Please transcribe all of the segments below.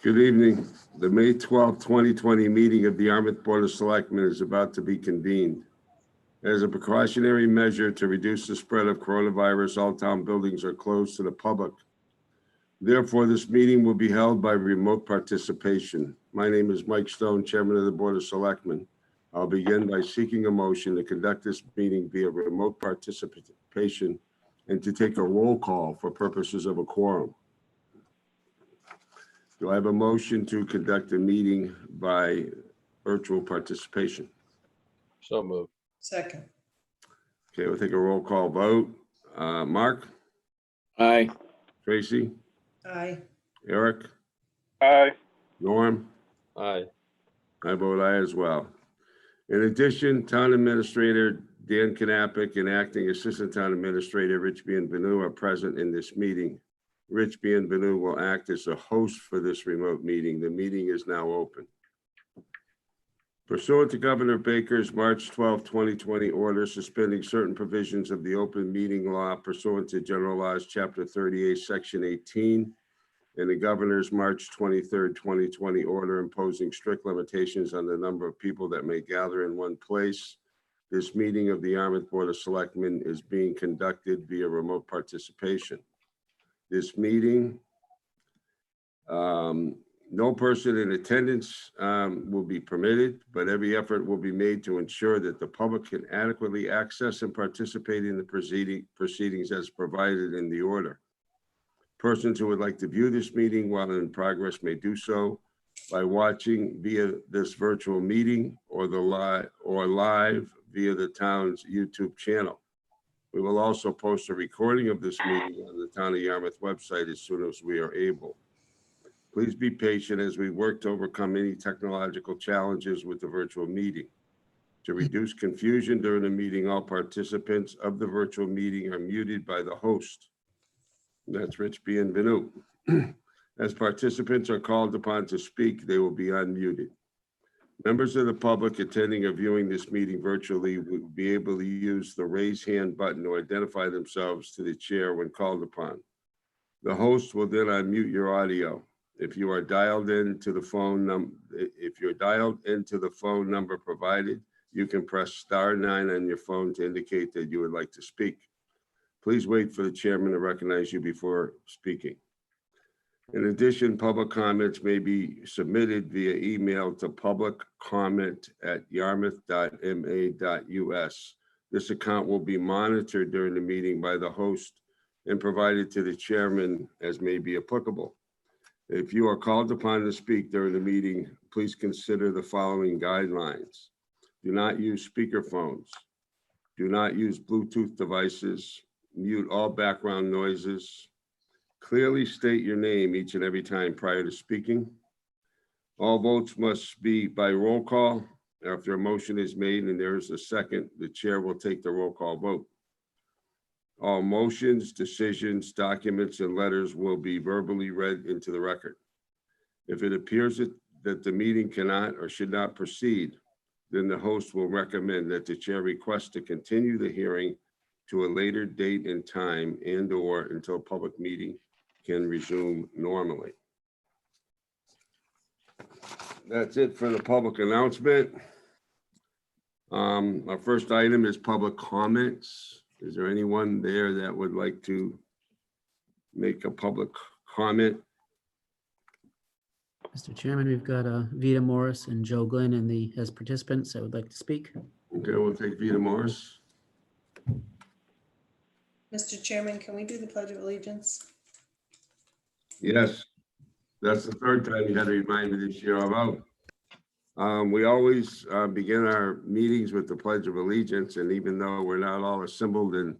Good evening. The May 12, 2020 meeting of the Yarmouth Board of Selectmen is about to be convened. As a precautionary measure to reduce the spread of coronavirus, all town buildings are closed to the public. Therefore, this meeting will be held by remote participation. My name is Mike Stone, Chairman of the Board of Selectmen. I'll begin by seeking a motion to conduct this meeting via remote participation and to take a roll call for purposes of a quorum. Do I have a motion to conduct a meeting by virtual participation? So moved. Second. Okay, we'll take a roll call vote. Mark, Aye. Tracy, Aye. Eric, Aye. Norm, Aye. I vote aye as well. In addition, Town Administrator Dan Knappich and Acting Assistant Town Administrator Rich Bienvenu are present in this meeting. Rich Bienvenu will act as the host for this remote meeting. The meeting is now open. Pursuant to Governor Baker's March 12, 2020 order suspending certain provisions of the open meeting law pursuant to General Laws, Chapter 38, Section 18, and the Governor's March 23, 2020 order imposing strict limitations on the number of people that may gather in one place, this meeting of the Yarmouth Board of Selectmen is being conducted via remote participation. This meeting, no person in attendance will be permitted, but every effort will be made to ensure that the public can adequately access and participate in the proceedings as provided in the order. Persons who would like to view this meeting while in progress may do so by watching via this virtual meeting or live via the town's YouTube channel. We will also post a recording of this meeting on the Town of Yarmouth website as soon as we are able. Please be patient as we work to overcome any technological challenges with the virtual meeting. To reduce confusion during the meeting, all participants of the virtual meeting are muted by the host. That's Rich Bienvenu. As participants are called upon to speak, they will be unmuted. Members of the public attending or viewing this meeting virtually will be able to use the raise hand button to identify themselves to the chair when called upon. The host will then unmute your audio. If you are dialed into the phone number provided, you can press *9 on your phone to indicate that you would like to speak. Please wait for the chairman to recognize you before speaking. In addition, public comments may be submitted via email to publiccomment@yarmouth.ma.us. This account will be monitored during the meeting by the host and provided to the chairman as may be applicable. If you are called upon to speak during the meeting, please consider the following guidelines. Do not use speakerphones. Do not use Bluetooth devices. Mute all background noises. Clearly state your name each and every time prior to speaking. All votes must be by roll call. After a motion is made and there is a second, the chair will take the roll call vote. All motions, decisions, documents, and letters will be verbally read into the record. If it appears that the meeting cannot or should not proceed, then the host will recommend that the chair request to continue the hearing to a later date and time and/or until public meeting can resume normally. That's it for the public announcement. Our first item is public comments. Is there anyone there that would like to make a public comment? Mr. Chairman, we've got Vita Morris and Joe Glenn as participants that would like to speak. Okay, we'll take Vita Morris. Mr. Chairman, can we do the Pledge of Allegiance? Yes, that's the third time you had to remind me this year about. We always begin our meetings with the Pledge of Allegiance, and even though we're not all assembled in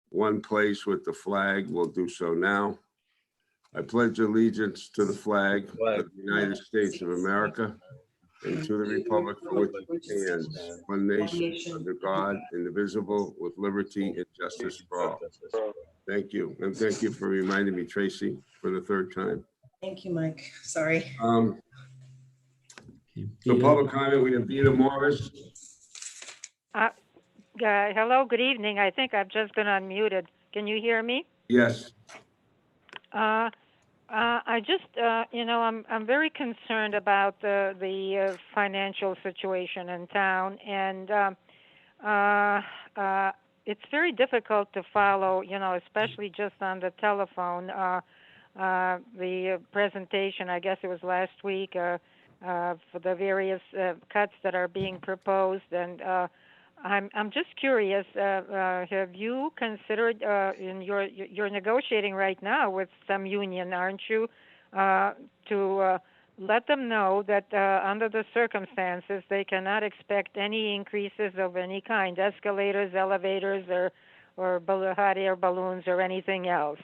one place with the flag, we'll do so now. I pledge allegiance to the flag of the United States of America and to the republic for which it stands, one nation, under God, indivisible, with liberty and justice for all. Thank you. And thank you for reminding me, Tracy, for the third time. Thank you, Mike. Sorry. So public comment, we have Vita Morris. Hello, good evening. I think I've just been unmuted. Can you hear me? Yes. I just, I'm very concerned about the financial situation in town, and it's very difficult to follow, especially just on the telephone. The presentation, I guess it was last week, for the various cuts that are being proposed, and I'm just curious. Have you considered? You're negotiating right now with some union, aren't you? To let them know that under the circumstances, they cannot expect any increases of any kind, escalators, elevators, or hot air balloons, or anything else.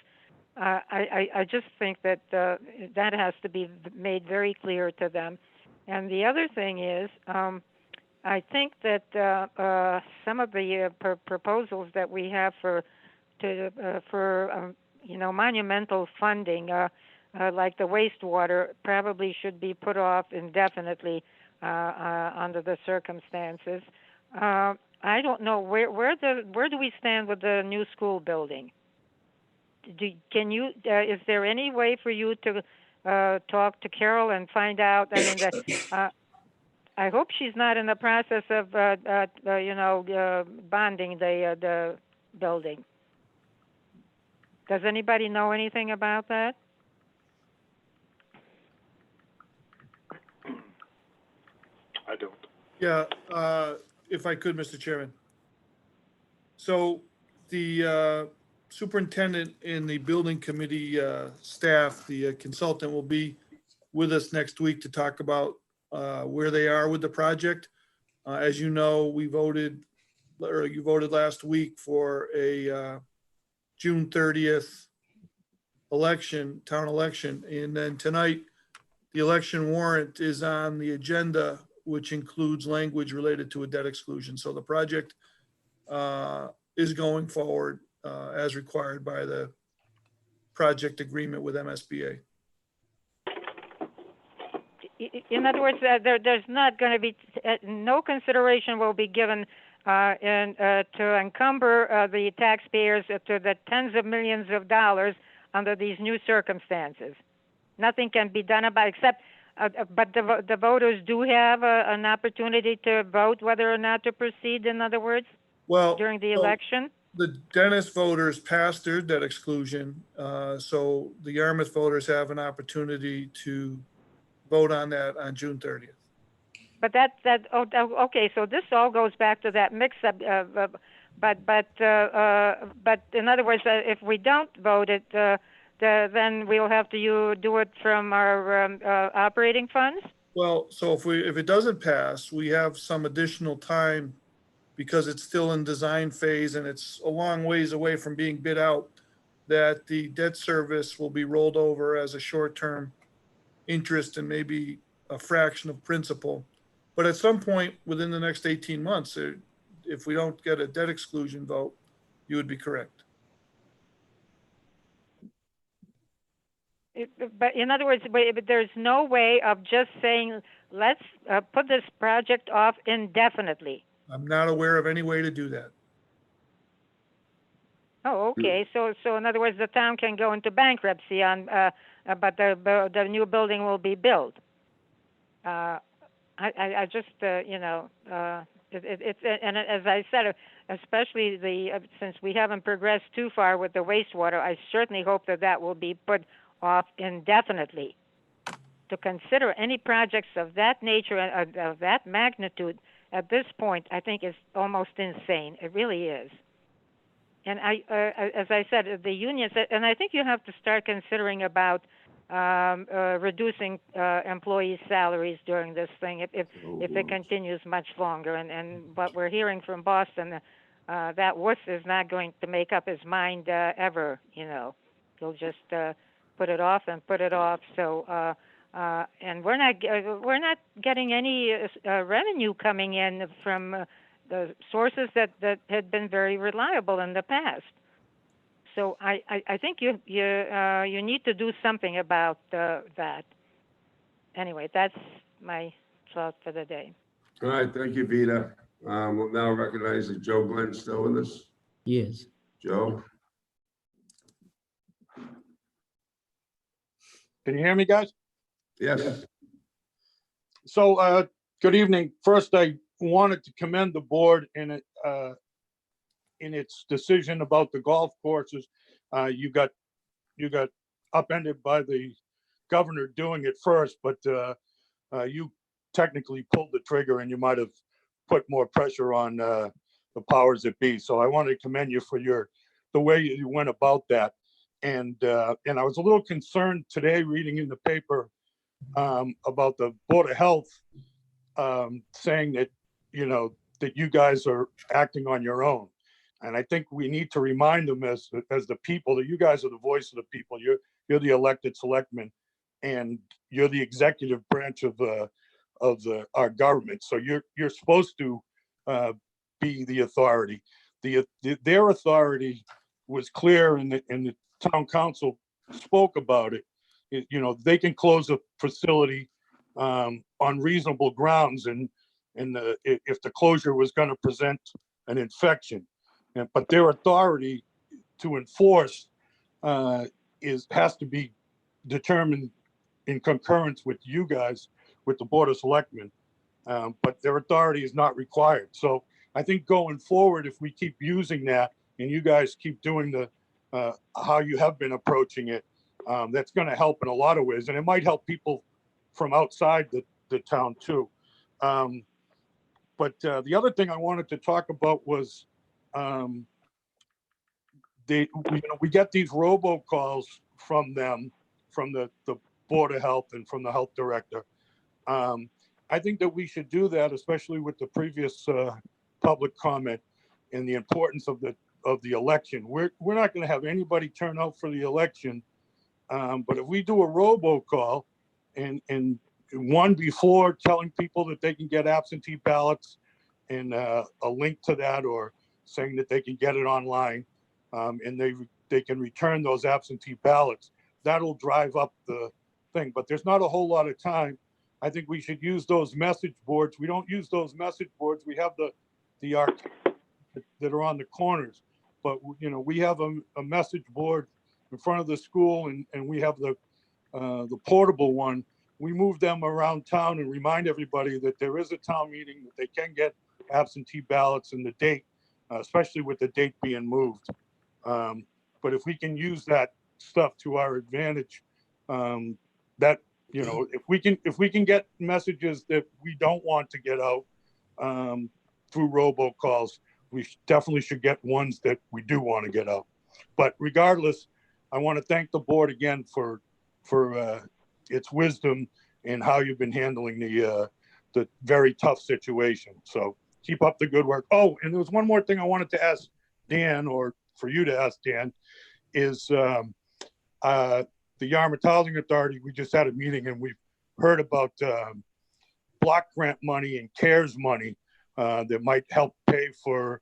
I just think that that has to be made very clear to them. And the other thing is, I think that some of the proposals that we have for monumental funding, like the wastewater, probably should be put off indefinitely under the circumstances. I don't know where do we stand with the new school building? Is there any way for you to talk to Carol and find out? I mean, I hope she's not in the process of bonding the building. Does anybody know anything about that? I don't. Yeah, if I could, Mr. Chairman. So the superintendent and the building committee staff, the consultant, will be with us next week to talk about where they are with the project. As you know, you voted last week for a June 30th town election. And then tonight, the election warrant is on the agenda, which includes language related to a debt exclusion. So the project is going forward as required by the project agreement with MSBA. In other words, there's not going to be no consideration will be given to encumber the taxpayers to the tens of millions of dollars under these new circumstances. Nothing can be done about except, but the voters do have an opportunity to vote whether or not to proceed. In other words, during the election. The Dennis voters passed their debt exclusion, so the Yarmouth voters have an opportunity to vote on that on June 30th. But okay. So this all goes back to that mix-up. But in other words, if we don't vote it, then we'll have to do it from our operating funds. Well, so if it doesn't pass, we have some additional time because it's still in design phase and it's a long ways away from being bid out, that the debt service will be rolled over as a short-term interest and maybe a fraction of principal. But at some point within the next 18 months, if we don't get a debt exclusion vote, you would be correct. But in other words, but there's no way of just saying, let's put this project off indefinitely. I'm not aware of any way to do that. Oh, okay. So in other words, the town can go into bankruptcy but the new building will be built. I just it's and as I said, especially since we haven't progressed too far with the wastewater, I certainly hope that will be put off indefinitely. To consider any projects of that nature and of that magnitude at this point, I think is almost insane. It really is. And as I said, the unions, and I think you have to start considering about reducing employees' salaries during this thing if it continues much longer. And what we're hearing from Boston, that wuss is not going to make up his mind ever. He'll just put it off and put it off. So. And we're not getting any revenue coming in from the sources that had been very reliable in the past. So I think you need to do something about that. Anyway, that's my thought for the day. All right, thank you, Vita. We'll now recognize that Joe Glenn's still with us. Yes. Joe? Can you hear me, guys? Yes, So, good evening. First, I wanted to commend the board in its decision about the golf courses. You got upended by the governor doing it first, but you technically pulled the trigger and you might have put more pressure on the powers that be. So I wanted to commend you for the way you went about that. And I was a little concerned today reading in the paper about the Board of Health saying that, that you guys are acting on your own. And I think we need to remind them as the people that you guys are the voice of the people. You're the elected selectmen, and you're the executive branch of our government. So you're supposed to be the authority. Their authority was clear, and the town council spoke about it. They can close a facility on reasonable grounds, and if the closure was going to present an infection. But their authority to enforce has to be determined in concurrence with you guys, with the Board of Selectmen. But their authority is not required. So I think going forward, if we keep using that and you guys keep doing how you have been approaching it, that's going to help in a lot of ways. And it might help people from outside the town too. But the other thing I wanted to talk about was we get these robocalls from them, from the Board of Health and from the health director. I think that we should do that, especially with the previous public comment and the importance of the election. We're not going to have anybody turn out for the election, but if we do a robocall and one before telling people that they can get absentee ballots and a link to that, or saying that they can get it online, and they can return those absentee ballots, that'll drive up the thing. But there's not a whole lot of time. I think we should use those message boards. We don't use those message boards. We have the arcades that are on the corners, but we have a message board in front of the school, and we have the portable one. We move them around town and remind everybody that there is a town meeting, that they can get absentee ballots, and the date, especially with the date being moved. But if we can use that stuff to our advantage, that if we can get messages that we don't want to get out through robocalls, we definitely should get ones that we do want to get out. But regardless, I want to thank the board again for its wisdom and how you've been handling the very tough situation. So keep up the good work. Oh, and there was one more thing I wanted to ask Dan, or for you to ask Dan, is the Yarmouth Housing Authority. We just had a meeting and we've heard about block grant money and CARES money that might help pay for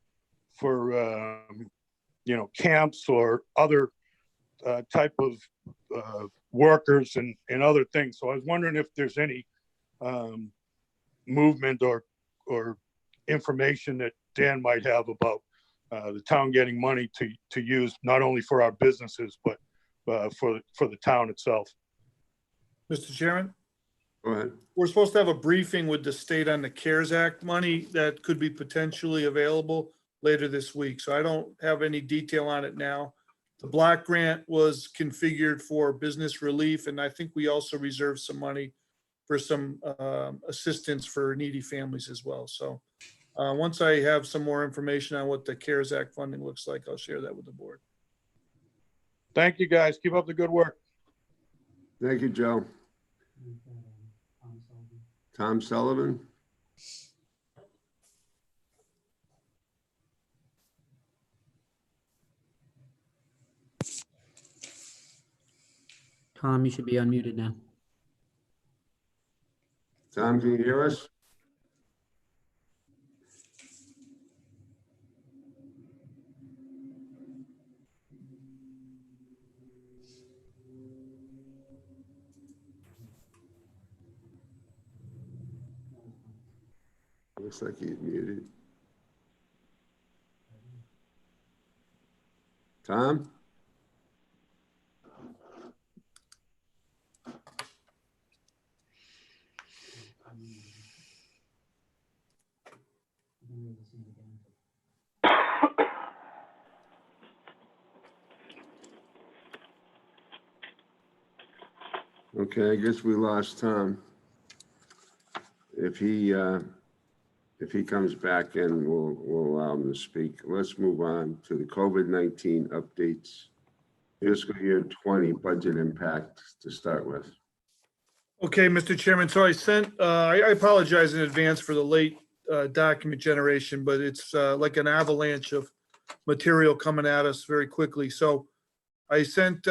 camps or other type of workers and other things. So I was wondering if there's any movement or information that Dan might have about the town getting money to use not only for our businesses, but for the town itself. Mr. Chairman, go ahead. we're supposed to have a briefing with the state on the CARES Act money that could be potentially available later this week. So I don't have any detail on it now. The block grant was configured for business relief, and I think we also reserved some money for some assistance for needy families as well. So once I have some more information on what the CARES Act funding looks like, I'll share that with the board. Thank you, guys. Keep up the good work. Thank you, Joe. Tom Sullivan? Tom, you should be unmuted now. Tom, can you hear us? Looks like he's muted. Tom? Okay, I guess we lost Tom. If he comes back in, we'll allow him to speak. Let's move on to the COVID-19 updates. Fiscal year 20 budget impact to start with. Okay, Mr. Chairman, so I sent, I apologize in advance for the late document generation, but it's like an avalanche of material coming at us very quickly. So I sent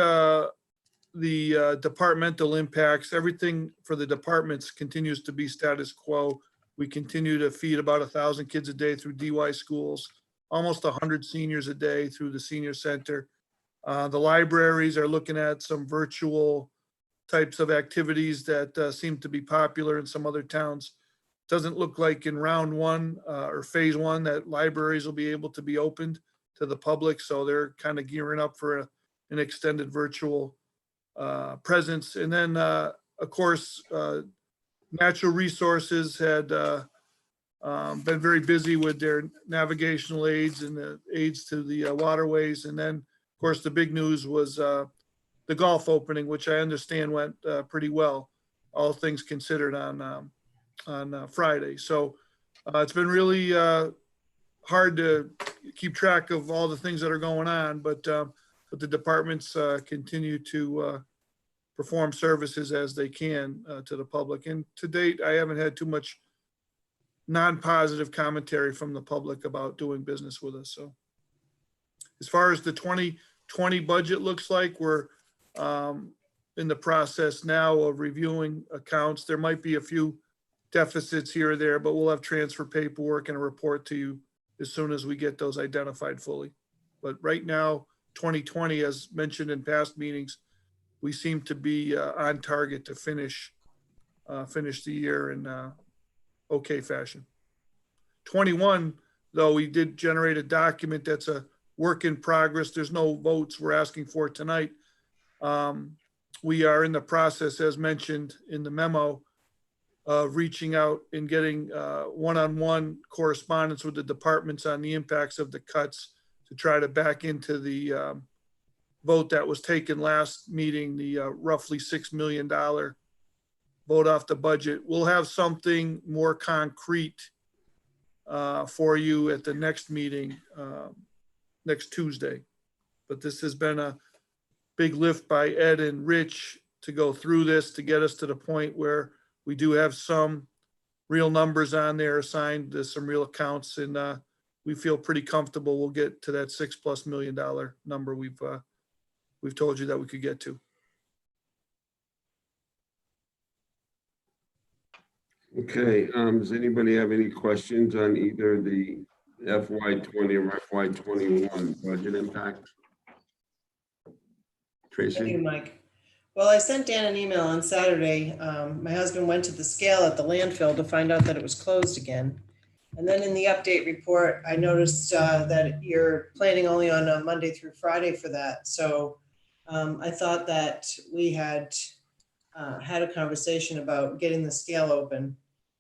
the departmental impacts. Everything for the departments continues to be status quo. We continue to feed about 1,000 kids a day through DY schools, almost 100 seniors a day through the senior center. The libraries are looking at some virtual types of activities that seem to be popular in some other towns. Doesn't look like in round one or phase one that libraries will be able to be opened to the public. So they're kind of gearing up for an extended virtual presence. And then, of course, natural resources had been very busy with their navigational aids and the aids to the waterways. And then, of course, the big news was the golf opening, which I understand went pretty well, all things considered on Friday. So it's been really hard to keep track of all the things that are going on, but the departments continue to perform services as they can to the public. And to date, I haven't had too much non-positive commentary from the public about doing business with us. So as far as the 2020 budget looks like, we're in the process now of reviewing accounts. There might be a few deficits here or there, but we'll have transfer paperwork and a report to you as soon as we get those identified fully. But right now, 2020, as mentioned in past meetings, we seem to be on target to finish the year in okay fashion. 21, though, we did generate a document that's a work in progress. There's no votes we're asking for tonight. We are in the process, as mentioned in the memo, of reaching out and getting one-on-one correspondence with the departments on the impacts of the cuts to try to back into the vote that was taken last meeting, the roughly $6 million vote off the budget. We'll have something more concrete for you at the next meeting next Tuesday. But this has been a big lift by Ed and Rich to go through this, to get us to the point where we do have some real numbers on there assigned to some real accounts. And we feel pretty comfortable we'll get to that $6+ million number we've told you that we could get to. Okay, does anybody have any questions on either the FY20 or FY21 budget impact? Thank you, Tracy? Mike. Well, I sent Dan an email on Saturday. My husband went to the scale at the landfill to find out that it was closed again. And then in the update report, I noticed that you're planning only on a Monday through Friday for that. So I thought that we had had a conversation about getting the scale open,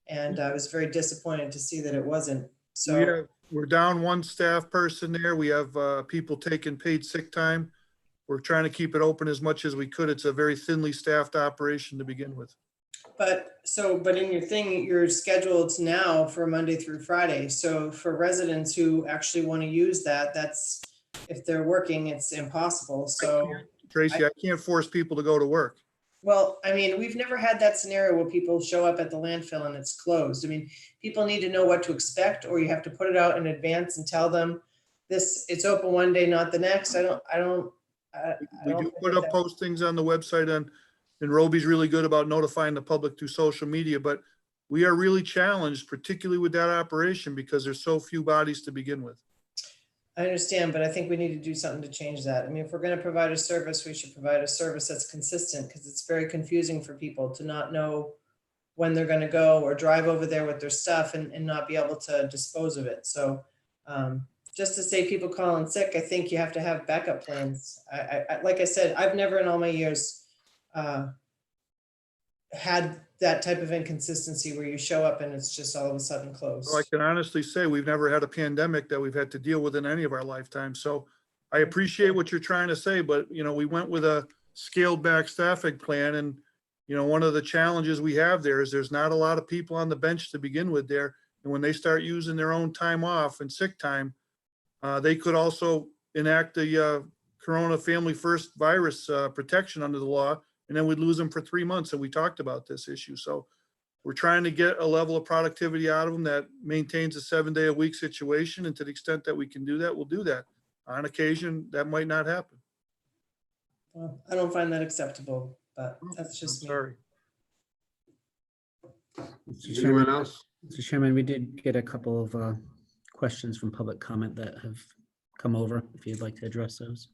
and I was very disappointed to see that it wasn't. So We're down one staff person there. We have people taking paid sick time. We're trying to keep it open as much as we could. It's a very thinly staffed operation to begin with. But in your thing, you're scheduled now for Monday through Friday. So for residents who actually want to use that, that's, if they're working, it's impossible. So Tracy, I can't force people to go to work. well, I mean, we've never had that scenario where people show up at the landfill and it's closed. I mean, people need to know what to expect, or you have to put it out in advance and tell them this, it's open one day, not the next. I don't We do think put up that- postings on the website, and Roby's really good about notifying the public through social media, but we are really challenged, particularly with that operation, because there's so few bodies to begin with. I understand, but I think we need to do something to change that. I mean, if we're going to provide a service, we should provide a service that's consistent, because it's very confusing for people to not know when they're going to go or drive over there with their stuff and not be able to dispose of it. So just to save people calling sick, I think you have to have backup plans. I like I said, I've never in all my years had that type of inconsistency where you show up and it's just all of a sudden closed. So I can honestly say we've never had a pandemic that we've had to deal with in any of our lifetimes. So I appreciate what you're trying to say, but we went with a scaled back staffing plan, and you know, one of the challenges we have there is there's not a lot of people on the bench to begin with there. And when they start using their own time off and sick time, they could also enact the Corona Family First virus protection under the law, and then we'd lose them for 3 months. And we talked about this issue. So we're trying to get a level of productivity out of them that maintains a 7-day-a-week situation. And to the extent that we can do that, we'll do that. On occasion, that might not happen. Well, I don't find that acceptable, but that's I'm just me. sorry. Mr. Anyone Chairman, else? Mr. Chairman, we did get a couple of questions from public comment that have come over, if you'd like to address those.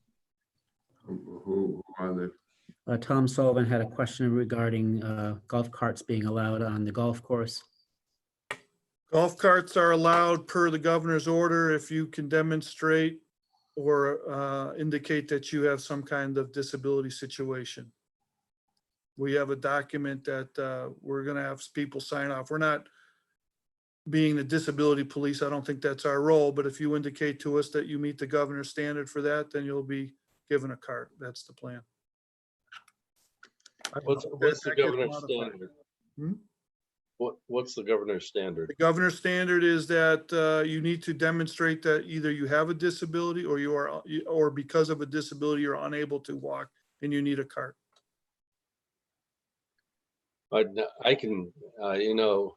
Who are they? Tom Sullivan had a question regarding golf carts being allowed on the golf course. Golf carts are allowed per the governor's order if you can demonstrate or indicate that you have some kind of disability situation. We have a document that we're gonna have people sign off. We're not being the disability police. I don't think that's our role, but if you indicate to us that you meet the governor's standard for that, then you'll be given a cart. That's the plan. I What's hope the that gets governor's modified. standard? Hmm? What's the governor's standard? The governor's standard is that you need to demonstrate that either you have a disability or you are, or because of a disability, you're unable to walk and you need a cart. I can, you know,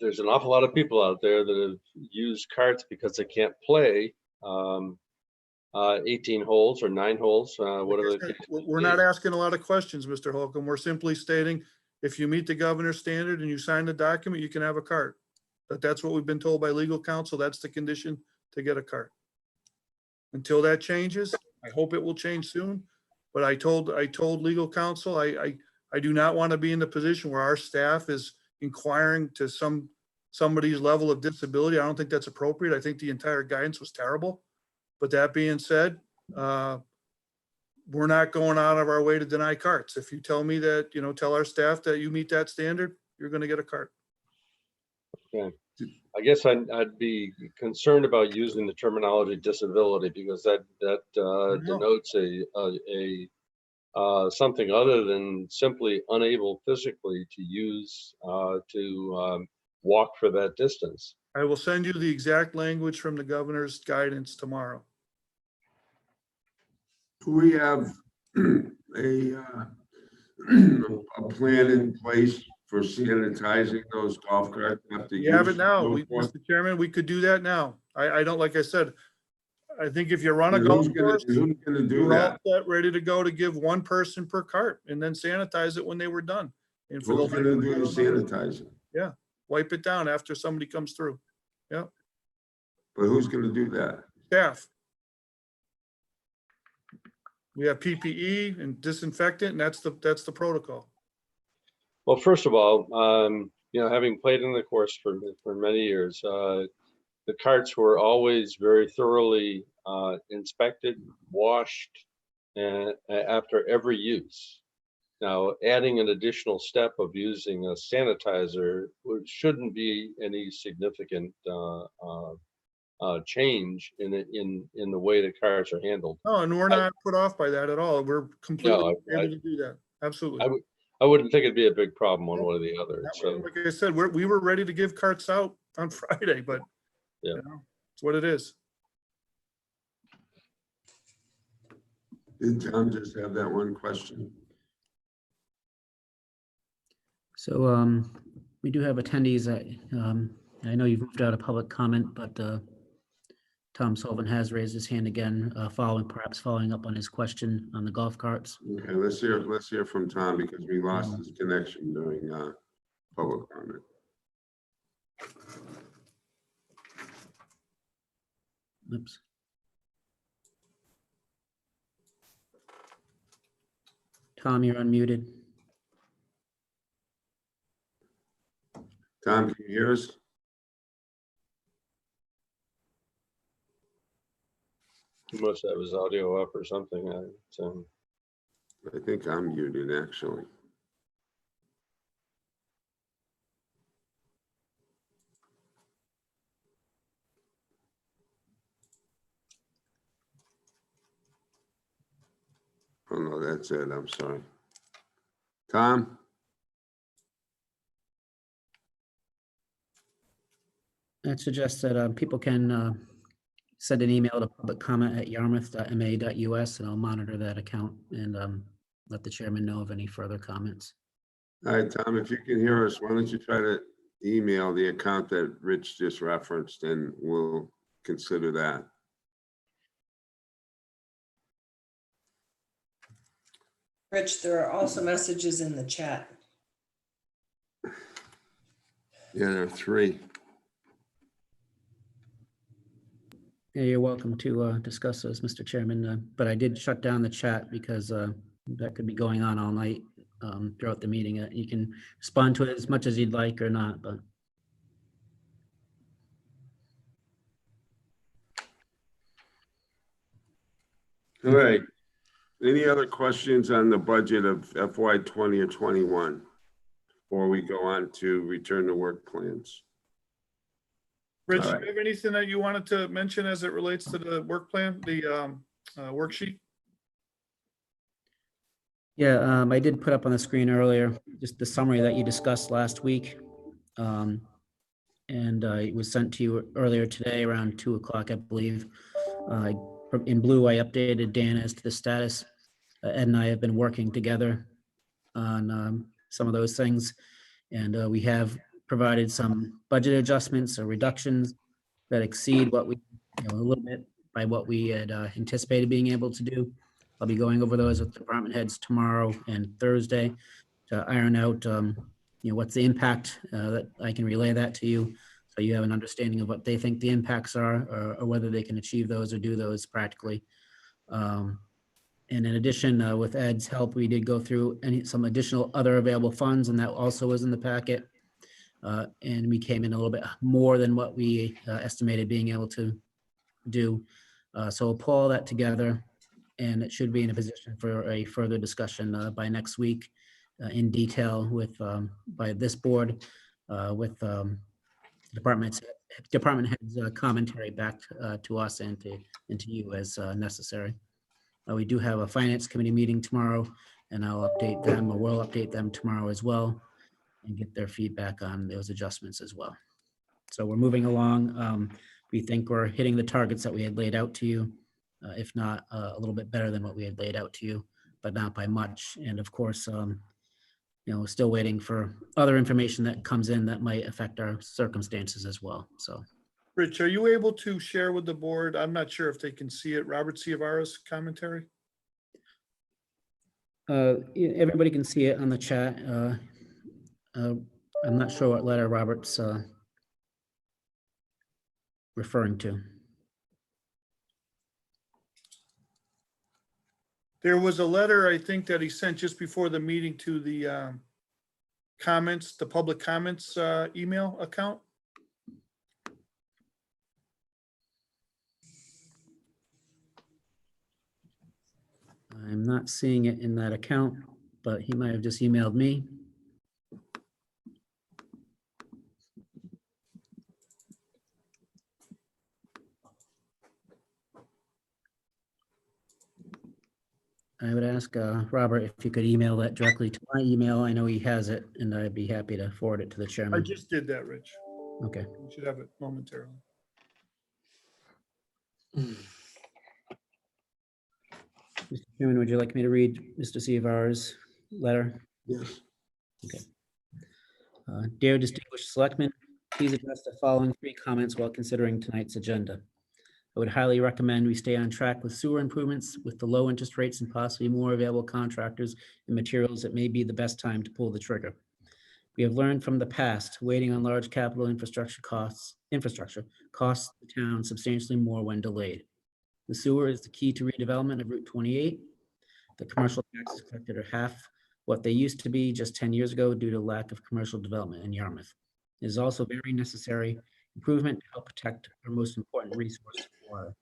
there's an awful lot of people out there that have used carts because they can't play 18 holes or 9 holes, whatever. Like I said, we're not asking a lot of questions, Mr. Holcomb. We're simply stating, if you meet the governor's standard and you sign the document, you can have a cart. But that's what we've been told by legal counsel. That's the condition to get a cart. Until that changes, I hope it will change soon. But I told legal counsel, I do not want to be in the position where our staff is inquiring to somebody's level of disability. I don't think that's appropriate. I think the entire guidance was terrible. But that being said, we're not going out of our way to deny carts. If you tell me that, you know, tell our staff that you meet that standard, you're going to get a cart. Okay. I guess I'd be concerned about using the terminology disability because that denotes something other than simply unable physically to use to walk for that distance. I will send you the exact language from the governor's guidance tomorrow. Do we have a plan in place for sanitizing those golf carts after We have it use? now. Mr. Chairman, we could do that now. I don't, like I said, I think if you run a golf course, Who's gonna do we're all that? set, ready to go to give one person per cart and then sanitize it when they were done. And for Who's the gonna do the sanitizing? wipe it down after somebody comes through. But who's gonna do that? Staff. We have PPE and disinfectant, and that's the protocol. Well, first of all, you know, having played in the course for many years, the carts were always very thoroughly inspected, washed, and after every use. Now, adding an additional step of using a sanitizer shouldn't be any significant change in the way the carts are handled. No, and we're not put off by that at all. We're completely No, able to do that. Absolutely. I wouldn't think it'd be a big problem one way or the other. That So, way, like I said, we were ready to give carts out on Friday, but Yeah. you know, it's what it is. Did John just have that one question? So we do have attendees. I know you've moved out of public comment, but Tom Sullivan has raised his hand again, perhaps following up on his question on the golf carts. Okay, let's hear from Tom because we lost his connection during public comment. Oops. Tom, you're unmuted. Tom, can you hear us? he must have his audio up or something. I think I'm muted, actually. Oh, no, that's it. I'm sorry. Tom? I'd suggest that people can send an email to publiccomment@yarmouth.ma.us, and I'll monitor that account and let the chairman know of any further comments. All right, Tom, if you can hear us, why don't you try to email the account that Rich just referenced, and we'll consider that. Rich, there are also messages in the chat. Yeah, there are 3. Yeah, you're welcome to discuss those, Mr. Chairman, but I did shut down the chat because that could be going on all night throughout the meeting. You can respond to it as much as you'd like or not, but. All right. Any other questions on the budget of FY 20 or 21 before we go on to return to work plans? Rich, do All you right. have anything that you wanted to mention as it relates to the work plan, the worksheet? Yeah, I did put up on the screen earlier, just the summary that you discussed last week. And it was sent to you earlier today around 2 o'clock, I believe. In blue, I updated Dan as to the status. Ed and I have been working together on some of those things. And we have provided some budget adjustments or reductions that exceed what we, a little bit by what we had anticipated being able to do. I'll be going over those with department heads tomorrow and Thursday to iron out, what's the impact that I can relay that to you. So you have an understanding of what they think the impacts are, or whether they can achieve those or do those practically. And in addition, with Ed's help, we did go through some additional other available funds, and that also was in the packet. And we came in a little bit more than what we estimated being able to do. So we'll pull all that together, and it should be in a position for a further discussion by next week in detail with by this board with department heads commentary back to us and to you as necessary. We do have a finance committee meeting tomorrow, and I'll update them, or we'll update them tomorrow as well, and get their feedback on those adjustments as well. So we're moving along. We think we're hitting the targets that we had laid out to you, if not a little bit better than what we had laid out to you, but not by much. And of course, still waiting for other information that comes in that might affect our circumstances as well. So. Rich, are you able to share with the board? I'm not sure if they can see it. Robert Ciavara's commentary? Everybody can see it on the chat. I'm not sure what letter Robert's referring to. There was a letter, I think, that he sent just before the meeting to the comments, the public comments email account. I'm not seeing it in that account, but he might have just emailed me. I would ask Robert if you could email that directly to my email. I know he has it, and I'd be happy to forward it to the I chairman. just did that, Rich. Okay. You should have it momentarily. Mr. Chairman, would you like me to read Mr. Ciavara's letter? Yes. Okay. Dear distinguished selectmen, please address the following 3 comments while considering tonight's agenda. I would highly recommend we stay on track with sewer improvements. With the low interest rates and possibly more available contractors and materials, it may be the best time to pull the trigger. We have learned from the past, waiting on large capital infrastructure costs the town substantially more when delayed. The sewer is the key to redevelopment of Route 28. The commercial taxes collected are half what they used to be just 10 years ago due to lack of commercial development in Yarmouth. It is also very necessary improvement to help protect our most important resource, water.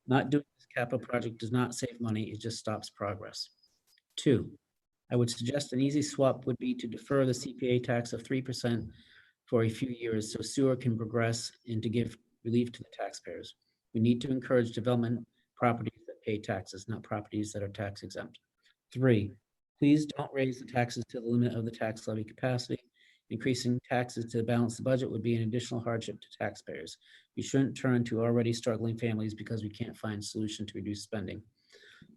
Not doing this capital project does not save money, it just stops progress. 2, I would suggest an easy swap would be to defer the CPA tax of 3% for a few years so sewer can progress and to give relief to the taxpayers. We need to encourage development properties that pay taxes, not properties that are tax exempt. 3, Please don't raise the taxes to the limit of the tax levy capacity. Increasing taxes to balance the budget would be an additional hardship to taxpayers. We shouldn't turn to already struggling families because we can't find a solution to reduce spending.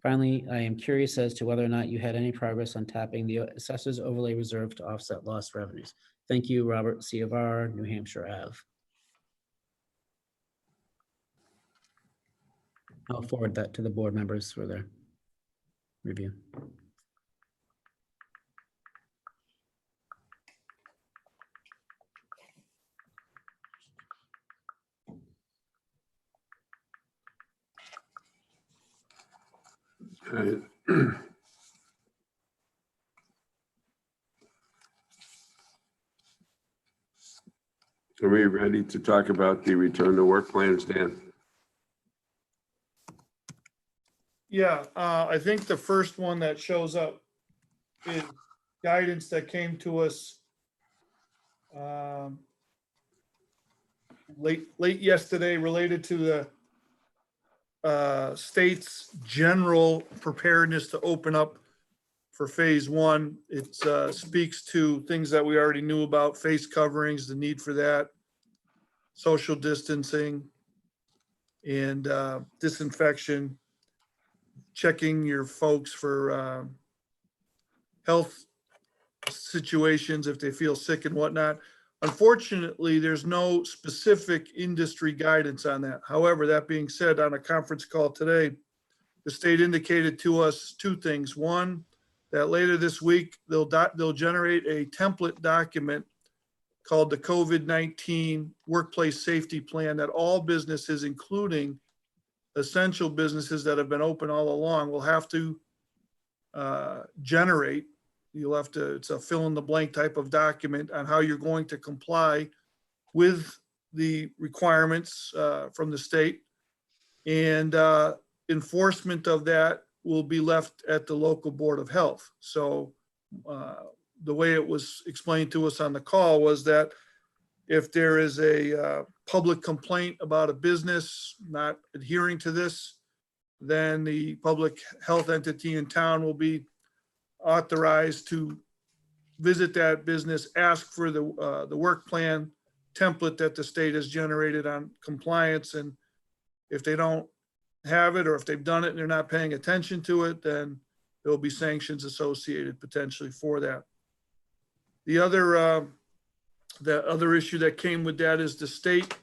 Finally, I am curious as to whether or not you had any progress on tapping the assessor's overlay reserve to offset lost revenues. Thank you, Robert C. of R, New Hampshire Ave. I'll forward that to the board members for their review. Uh, Are we ready to talk about the return to work plans, Dan? Yeah, I think the first one that shows up is guidance that came to us late yesterday related to the state's general preparedness to open up for phase one. It speaks to things that we already knew about: face coverings, the need for that, social distancing, and disinfection, checking your folks for health situations if they feel sick and whatnot. Unfortunately, there's no specific industry guidance on that. However, that being said, on a conference call today, the state indicated to us two things. One, that later this week, they'll generate a template document called the COVID-19 Workplace Safety Plan that all businesses, including essential businesses that have been open all along, will have to generate. You'll have to, it's a fill in the blank type of document on how you're going to comply with the requirements from the state. And enforcement of that will be left at the local Board of Health. So the way it was explained to us on the call was that if there is a public complaint about a business not adhering to this, then the public health entity in town will be authorized to visit that business, ask for the work plan template that the state has generated on compliance. And if they don't have it, or if they've done it and they're not paying attention to it, then there'll be sanctions associated potentially for that. The other issue that came with that is the state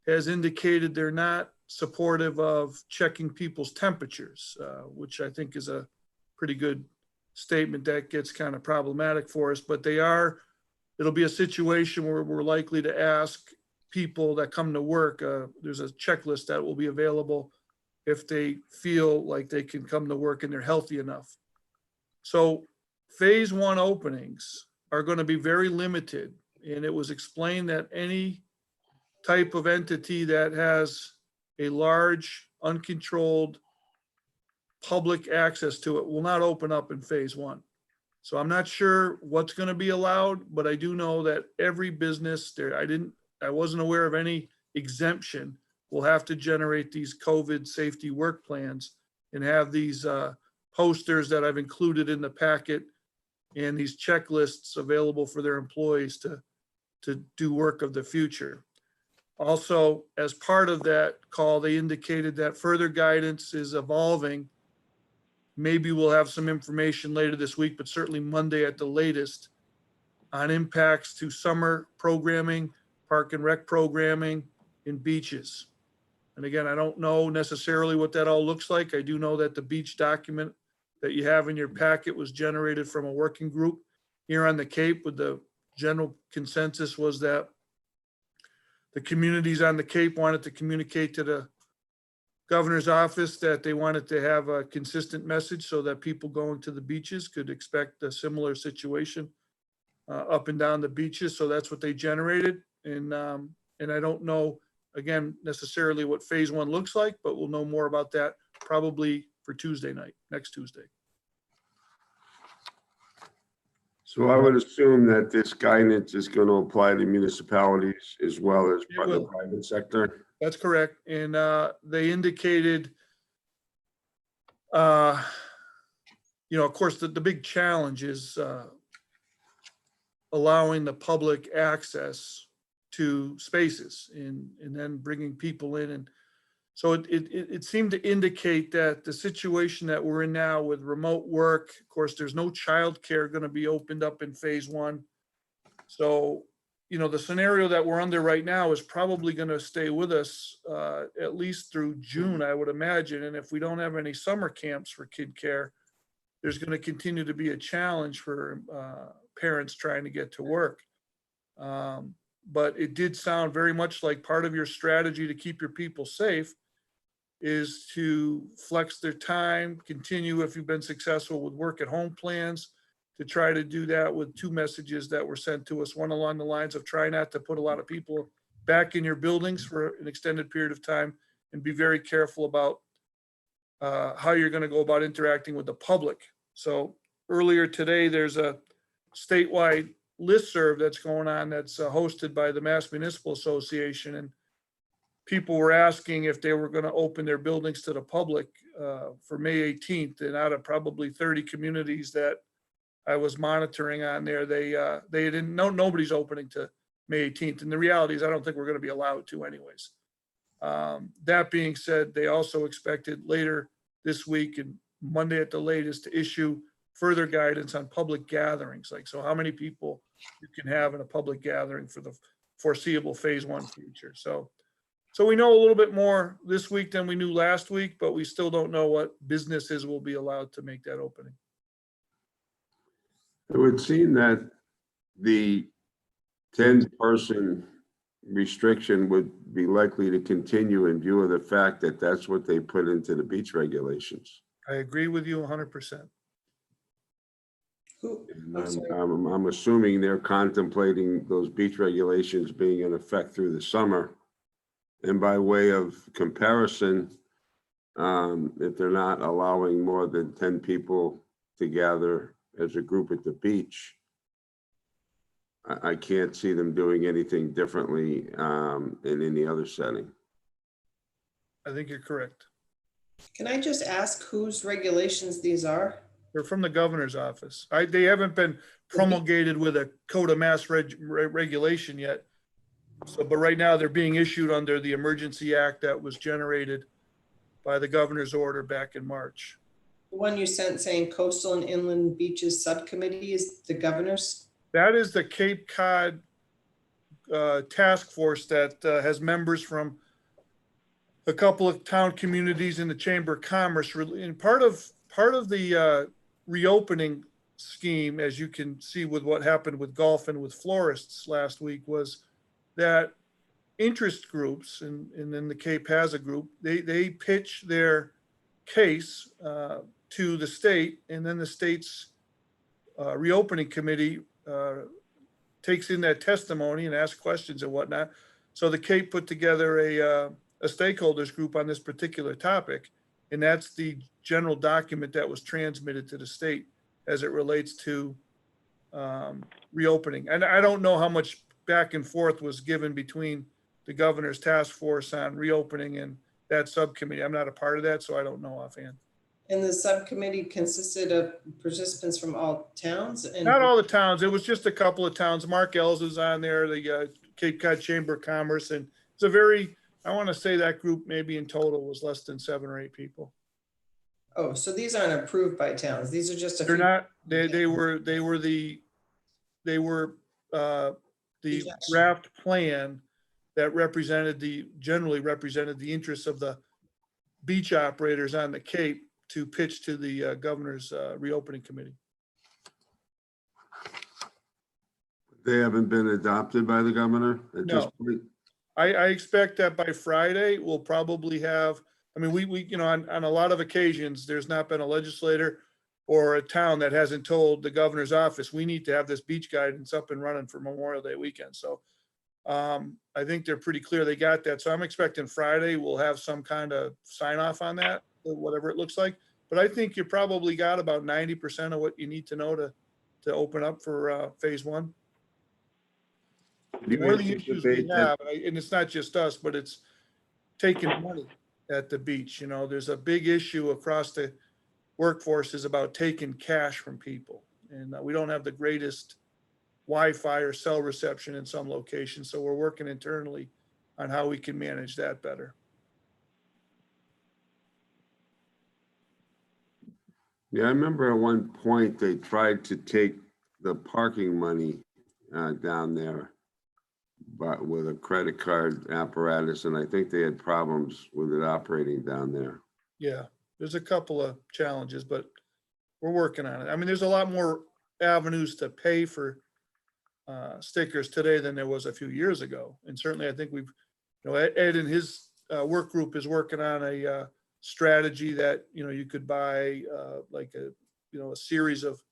has indicated they're not supportive of checking people's temperatures, which I think is a pretty good statement. That gets kind of problematic for us, but it'll be a situation where we're likely to ask people that come to work, there's a checklist that will be available if they feel like they can come to work and they're healthy enough. So phase one openings are going to be very limited. And it was explained that any type of entity that has a large, uncontrolled public access to it will not open up in phase one. So I'm not sure what's going to be allowed, but I do know that every business there, I wasn't aware of any exemption, will have to generate these COVID safety work plans and have these posters that I've included in the packet and these checklists available for their employees to do work of the future. Also, as part of that call, they indicated that further guidance is evolving. Maybe we'll have some information later this week, but certainly Monday at the latest, on impacts to summer programming, park and rec programming, and beaches. And again, I don't know necessarily what that all looks like. I do know that the beach document that you have in your packet was generated from a working group here on the Cape, with the general consensus was that the communities on the Cape wanted to communicate to the governor's office that they wanted to have a consistent message so that people going to the beaches could expect a similar situation up and down the beaches. So that's what they generated. And I don't know, again, necessarily what phase one looks like, but we'll know more about that probably for Tuesday night, next Tuesday. So I would assume that this guidance is going to apply to municipalities as well as It the will. private sector. That's correct. And they indicated, of course, the big challenge is allowing the public access to spaces and then bringing people in. And so it seemed to indicate that the situation that we're in now with remote work, of course, there's no childcare going to be opened up in phase one. So, the scenario that we're under right now is probably going to stay with us at least through June, I would imagine. And if we don't have any summer camps for kid care, there's going to continue to be a challenge for parents trying to get to work. But it did sound very much like part of your strategy to keep your people safe is to flex their time, continue if you've been successful with work at home plans, to try to do that with two messages that were sent to us. One along the lines of try not to put a lot of people back in your buildings for an extended period of time, and be very careful about how you're going to go about interacting with the public. So earlier today, there's a statewide listserv that's going on that's hosted by the Mass Municipal Association, and people were asking if they were going to open their buildings to the public for May 18th. And out of probably 30 communities that I was monitoring on there, they didn't know, nobody's opening to May 18th. And the reality is I don't think we're going to be allowed to anyways. That being said, they also expected later this week and Monday at the latest to issue further guidance on public gatherings. Like, so how many people you can have in a public gathering for the foreseeable phase one future. So we know a little bit more this week than we knew last week, but we still don't know what businesses will be allowed to make that opening. It would seem that the 10-person restriction would be likely to continue in view of the fact that that's what they put into the beach regulations. I agree with you 100%. And I'm sorry. I'm assuming they're contemplating those beach regulations being in effect through the summer. And by way of comparison, if they're not allowing more than 10 people to gather as a group at the beach, I can't see them doing anything differently in any other setting. I think you're correct. Can I just ask whose regulations these are? They're from the governor's office. They haven't been promulgated with a code of mass regulation yet. So, but right now they're being issued under the emergency act that was generated by the governor's order back in March. The one you sent saying coastal and inland beaches subcommittee is the governor's? That is the Cape Cod task force that has members from a couple of town communities in the Chamber of Commerce. And part of the reopening scheme, as you can see with what happened with golf and with florists last week, was that interest groups, and then the Cape has a group, they pitch their case to the state, and then the state's reopening committee takes in that testimony and asks questions and whatnot. So the Cape put together a stakeholders group on this particular topic, and that's the general document that was transmitted to the state as it relates to reopening. And I don't know how much back and forth was given between the governor's task force on reopening and that subcommittee. I'm not a part of that, so I don't know offhand. And the subcommittee consisted of participants from all towns? And Not all the towns. It was just a couple of towns. Mark Ells is on there, the Cape Cod Chamber of Commerce. And it's a very, I want to say that group maybe in total was less than 7 or 8 people. Oh, so these aren't approved by towns. These are just a They're few. not, they were the draft plan that generally represented the interests of the beach operators on the Cape to pitch to the governor's reopening committee. They haven't been adopted by the governor at this No. point? I expect that by Friday, we'll probably have, I mean, we on a lot of occasions, there's not been a legislator or a town that hasn't told the governor's office, we need to have this beach guidance up and running for Memorial Day weekend. So I think they're pretty clear they got that. So I'm expecting Friday we'll have some kind of sign off on that, whatever it looks like. But I think you probably got about 90% of what you need to know to open up for phase one. Do you One of the issues we anticipate that- have, and it's not just us, but it's taking money at the beach. You know, there's a big issue across workforce is about taking cash from people. And we don't have the greatest Wi-Fi or cell reception in some locations. So we're working internally on how we can manage that better. Yeah, I remember at one point they tried to take the parking money down there, but with a credit card apparatus, and I think they had problems with it operating down there. Yeah, there's a couple of challenges, but we're working on it. I mean, there's a lot more avenues to pay for stickers today than there was a few years ago. And certainly I think we've, Ed and his work group is working on a strategy that, you could buy like a series of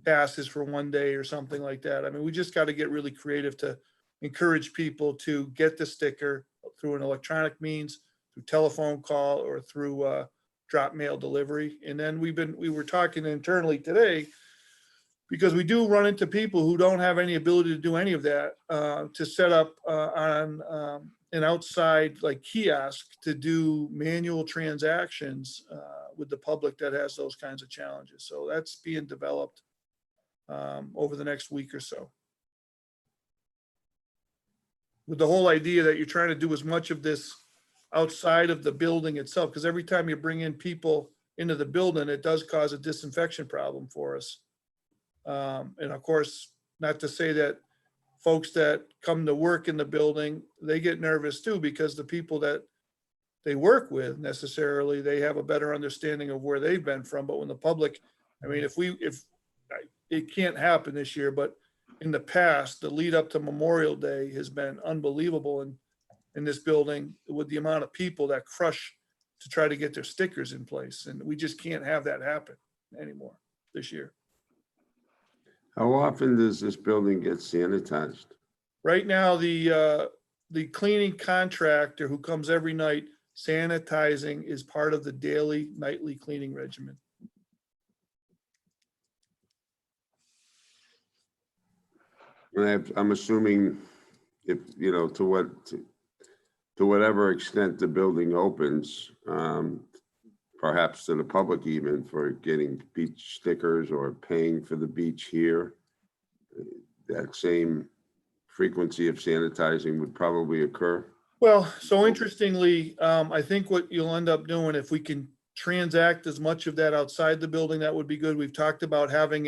passes for one day or something like that. I mean, we just got to get really creative to encourage people to get the sticker through an electronic means, through telephone call, or through drop mail delivery. And then we were talking internally today, because we do run into people who don't have any ability to do any of that, to set up on an outside like kiosk to do manual transactions with the public that has those kinds of challenges. So that's being developed over the next week or so, with the whole idea that you're trying to do as much of this outside of the building itself, because every time you bring in people into the building, it does cause a disinfection problem for us. And of course, not to say that folks that come to work in the building, they get nervous too, because the people that they work with necessarily, they have a better understanding of where they've been from. But when the public, I mean, if it can't happen this year, but in the past, the lead up to Memorial Day has been unbelievable in this building, with the amount of people that crush to try to get their stickers in place. And we just can't have that happen anymore this year. How often does this building get sanitized? Right now, the cleaning contractor who comes every night, sanitizing is part of the daily, nightly cleaning regimen. And I'm assuming if, to whatever extent the building opens, perhaps to the public even, for getting beach stickers or paying for the beach here, that same frequency of sanitizing would probably occur. Well, so interestingly, I think what you'll end up doing, if we can transact as much of that outside the building, that would be good. We've talked about having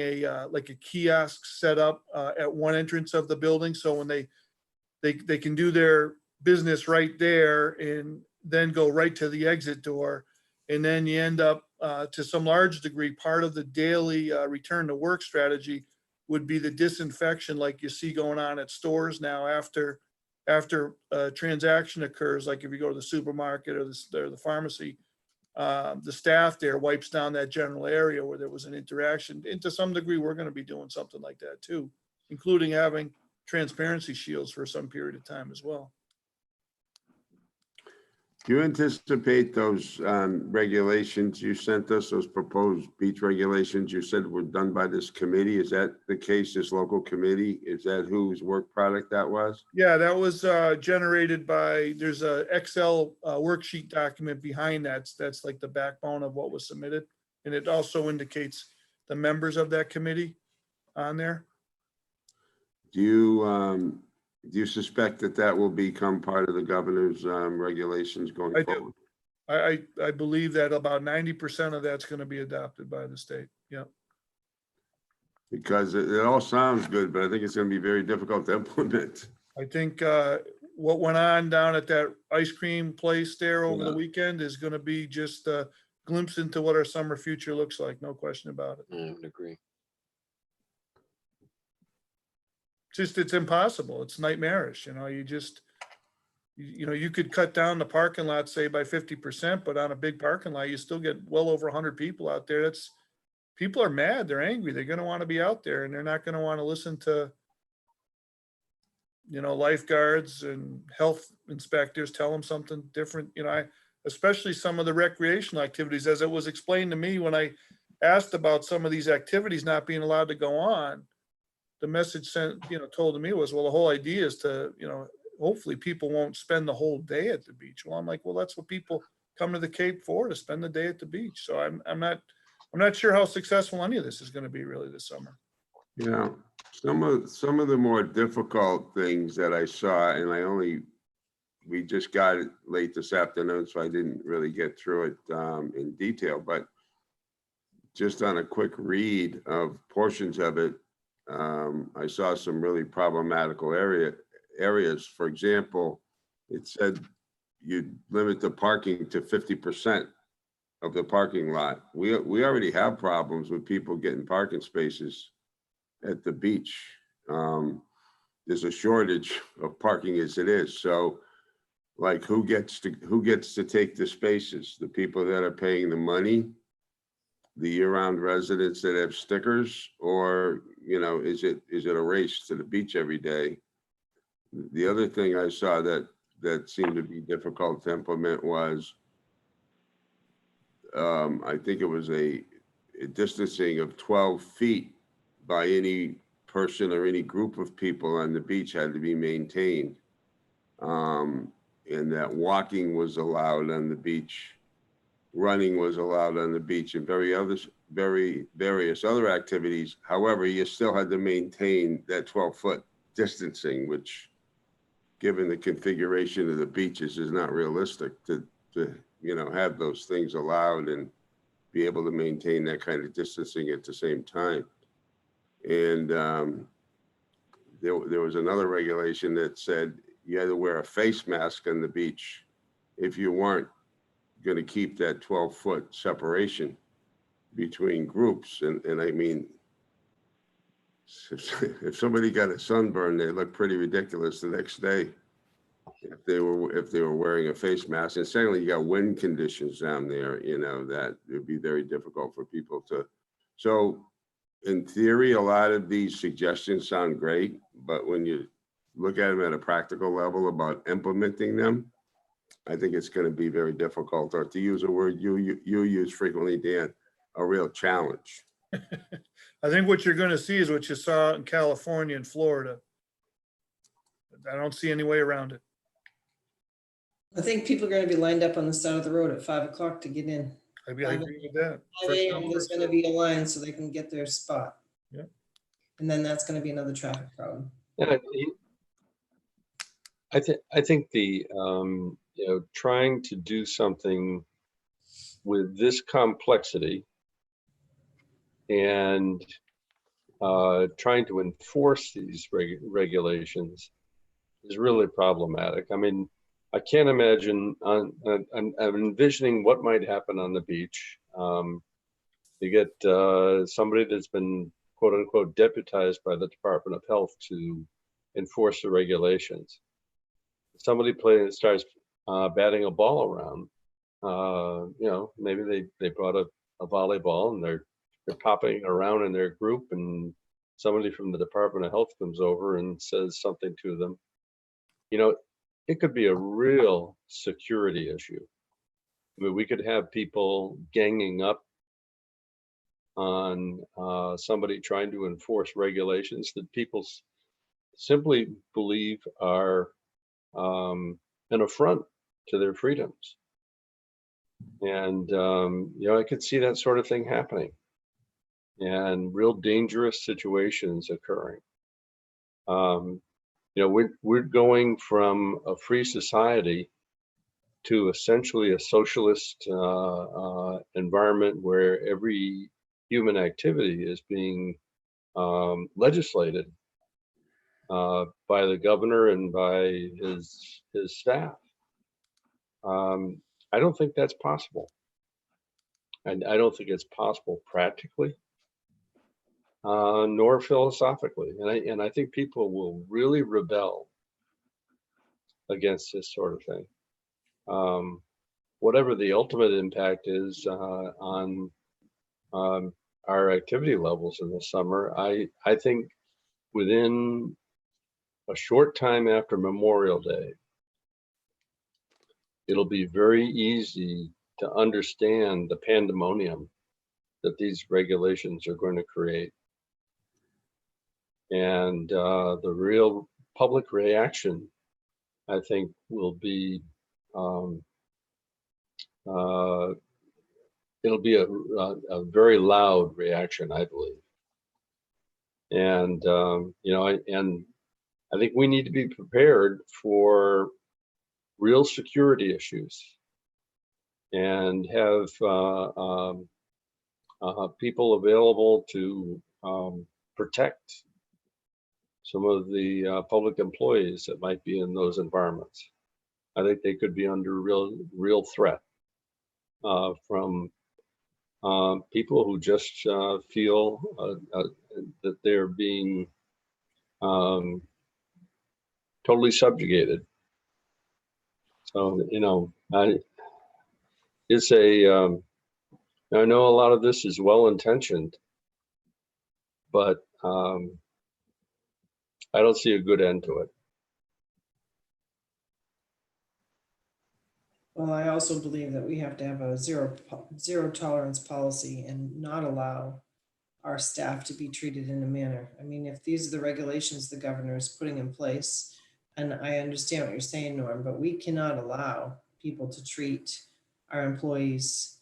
like a kiosk set up at one entrance of the building. So when they can do their business right there and then go right to the exit door. And then you end up, to some large degree, part of the daily return to work strategy would be the disinfection, like you see going on at stores now after a transaction occurs. Like if you go to the supermarket or the pharmacy, the staff there wipes down that general area where there was an interaction. And to some degree, we're going to be doing something like that too, including having transparency shields for some period of time as well. Do you anticipate those regulations you sent us, those proposed beach regulations you said were done by this committee? Is that the case, this local committee? Is that whose work product that was? Yeah, that was generated by, there's a Excel worksheet document behind that. That's like the backbone of what was submitted. And it also indicates the members of that committee on there. Do you suspect that will become part of the governor's regulations going I forward? do. I believe that about 90% of that's going to be adopted by the state. Yeah. Because it all sounds good, but I think it's going to be very difficult to implement. I think what went on down at that ice cream place there over the Yeah. weekend is going to be just a glimpse into what our summer future looks like. No question about it. I would agree. It's impossible. It's nightmarish. You could cut down the parking lot, say by 50%, but on a big parking lot, you still get well over 100 people out there. People are mad. They're angry. They're going to want to be out there, and they're not going to want to listen to, lifeguards and health inspectors tell them something different. Especially some of the recreational activities, as it was explained to me when I asked about some of these activities not being allowed to go on. The message sent, told to me was, well, the whole idea is to, hopefully people won't spend the whole day at the beach. Well, I'm like, well, that's what people come to the Cape for, to spend the day at the beach. So I'm not I'm not sure how successful any of this is going to be really this summer. Yeah, some of the more difficult things that I saw, and we just got it late this afternoon, so I didn't really get through it in detail, but just on a quick read of portions of it, I saw some really problematical areas. For example, it said you limit the parking to 50% of the parking lot. We already have problems with people getting parking spaces at the beach. There's a shortage of parking as it is. So like who gets to take the spaces? The people that are paying the money, the year-round residents that have stickers, or, you know, is it a race to the beach every day? The other thing I saw that seemed to be difficult to implement was I think it was a distancing of 12 feet by any person or any group of people on the beach had to be maintained. And that walking was allowed on the beach, running was allowed on the beach, and various other activities. However, you still had to maintain that 12-foot distancing, which, given the configuration of the beaches, is not realistic to you know, have those things allowed and be able to maintain that kind of distancing at the same time. And there was another regulation that said you had to wear a face mask on the beach if you weren't going to keep that 12-foot separation between groups. And I mean, if somebody got a sunburn, they look pretty ridiculous the next day if they were wearing a face mask. And secondly, you got wind conditions down there, you know, that it would be very difficult for people to. So in theory, a lot of these suggestions sound great, but when you look at them at a practical level about implementing them, I think it's going to be very difficult, or to use a word you use frequently, Dan, a real challenge. I think what you're going to see is what you saw in California and Florida. I don't see any way around it. I think people are going to be lined up on the side of the road at 5 o'clock to get in. I agree with that. 5 a.m. there's going to be a line so they can get their spot. Yeah. And then that's going to be another traffic problem. Yeah, I think the you know, trying to do something with this complexity and trying to enforce these regulations is really problematic. I mean, I can't imagine. I'm envisioning what might happen on the beach. You get somebody that's been quote unquote deputized by the Department of Health to enforce the regulations. Somebody starts batting a ball around. You know, maybe they brought a volleyball and they're popping around in their group, and somebody from the Department of Health comes over and says something to them. You know, it could be a real security issue. I mean, we could have people ganging up on somebody trying to enforce regulations that people simply believe are an affront to their freedoms. And, you know, I could see that sort of thing happening and real dangerous situations occurring. You know, we're going from a free society to essentially a socialist environment where every human activity is being legislated by the governor and by his staff. I don't think that's possible. And I don't think it's possible practically, nor philosophically. And I think people will really rebel against this sort of thing. Whatever the ultimate impact is on our activity levels in the summer, I think within a short time after Memorial Day, it'll be very easy to understand the pandemonium that these regulations are going to create. And the real public reaction, I think, will be it'll be a very loud reaction, I believe. And, and I think we need to be prepared for real security issues and have people available to protect some of the public employees that might be in those environments. I think they could be under real threat from people who just feel that they're being totally subjugated. So, it's I know a lot of this is well-intentioned, but I don't see a good end to it. Well, I also believe that we have to have a zero tolerance policy and not allow our staff to be treated in a manner. I mean, if these are the regulations the governor is putting in place, and I understand what you're saying, Norm, but we cannot allow people to treat our employees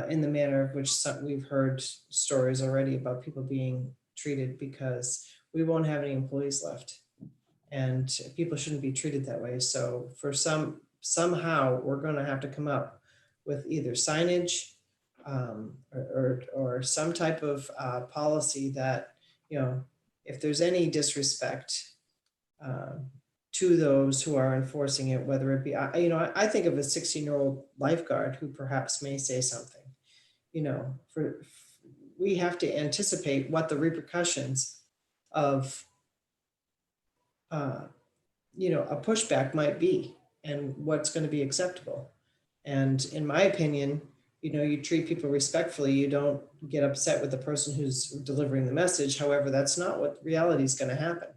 in the manner of which we've heard stories already about people being treated, because we won't have any employees left. And people shouldn't be treated that way. So for somehow we're going to have to come up with either signage or some type of policy that, if there's any disrespect to those who are enforcing it, whether it be, I think of a 16-year-old lifeguard who perhaps may say something, we have to anticipate what the repercussions of a pushback might be and what's going to be acceptable. And in my opinion, you treat people respectfully. You don't get upset with the person who's delivering the message. However, that's not what reality is going to happen.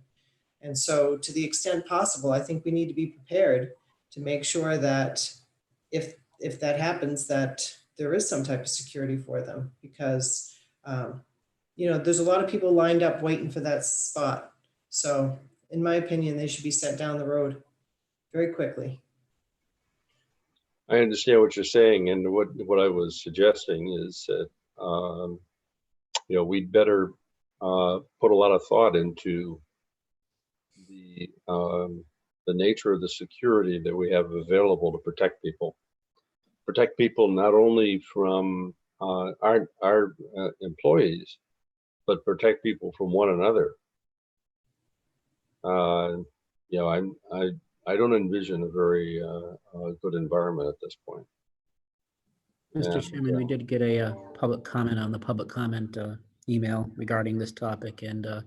And so to the extent possible, I think we need to be prepared to make sure that if that happens, that there is some type of security for them, because, there's a lot of people lined up waiting for that spot. So in my opinion, they should be sent down the road very quickly. I understand what you're saying, and what I was suggesting is that we'd better put a lot of thought into the nature of the security that we have available to protect people not only from our employees, but protect people from one another. I don't envision a very good environment at this point. Mr. Chairman, we did get a public comment on the public comment email regarding this topic, and to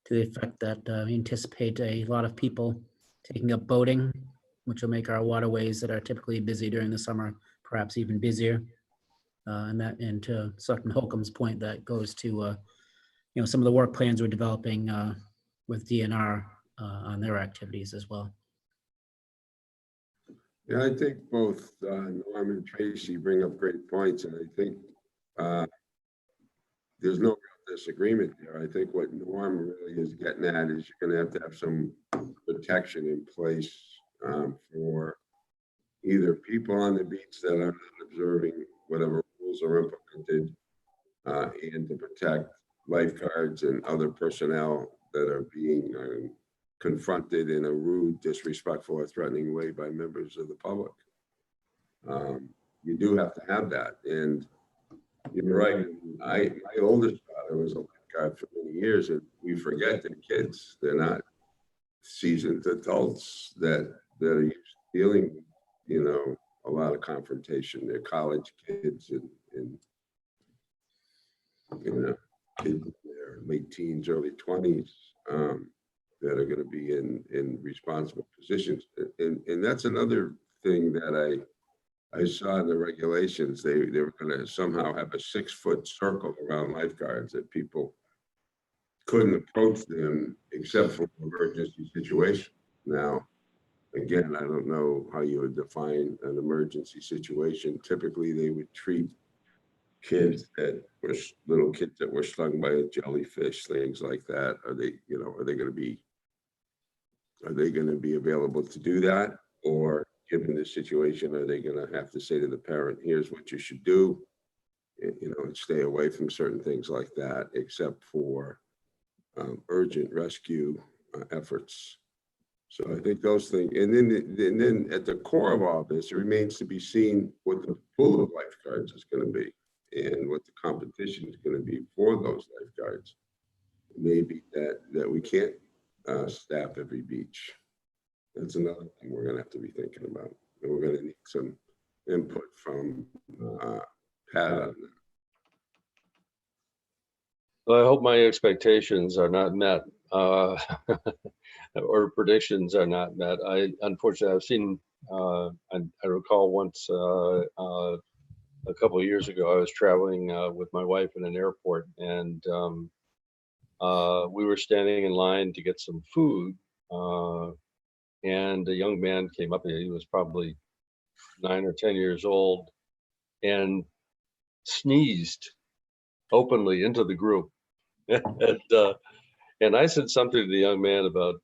the effect that we anticipate a lot of people taking up boating, which will make our waterways that are typically busy during the summer perhaps even busier. And to Selectman Holcomb's point, that goes to some of the work plans we're developing with DNR on their activities as well. Yeah, I think both Norm and Tracy bring up great points, and I think there's no real disagreement there. I think what Norm really is getting at is you're going to have some protection in place for either people on the beach that are not observing whatever rules are implemented, and to protect lifeguards and other personnel that are being confronted in a rude, disrespectful, or threatening way by members of the public. You do have to have that. And you're right. My oldest daughter was a lifeguard for many years, and we forget that kids, they're not seasoned adults that are used to dealing with, a lot of confrontation. They're college kids and kids in their late teens, early 20s. That are going to be in responsible positions. And that's another thing that I saw in the regulations. They were going to somehow have a 6-foot circle around lifeguards, that people couldn't approach them except for emergency situation. Now, again, I don't know how you would define an emergency situation. Typically, they would treat kids that were little kids that were stung by a jellyfish, things like that. Are they going to be available to do that? Or given the situation, are they going to have to say to the parent, here's what you should do? and stay away from certain things like that, except for urgent rescue efforts. So I think those things, and then at the core of all this, it remains to be seen what the pool of lifeguards is going to be and what the competition is going to be for those lifeguards. Maybe that we can't staff every beach. That's another thing we're going to have to be thinking about. And we're going to need some input from Pat on that. Well, I hope my expectations are not met, or predictions are not met. Unfortunately, I've seen, I recall once, a couple of years ago, I was traveling with my wife in an airport, and we were standing in line to get some food, and a young man came up. He was probably 9 or 10 years old, and sneezed openly into the group. And I said something to the young man about,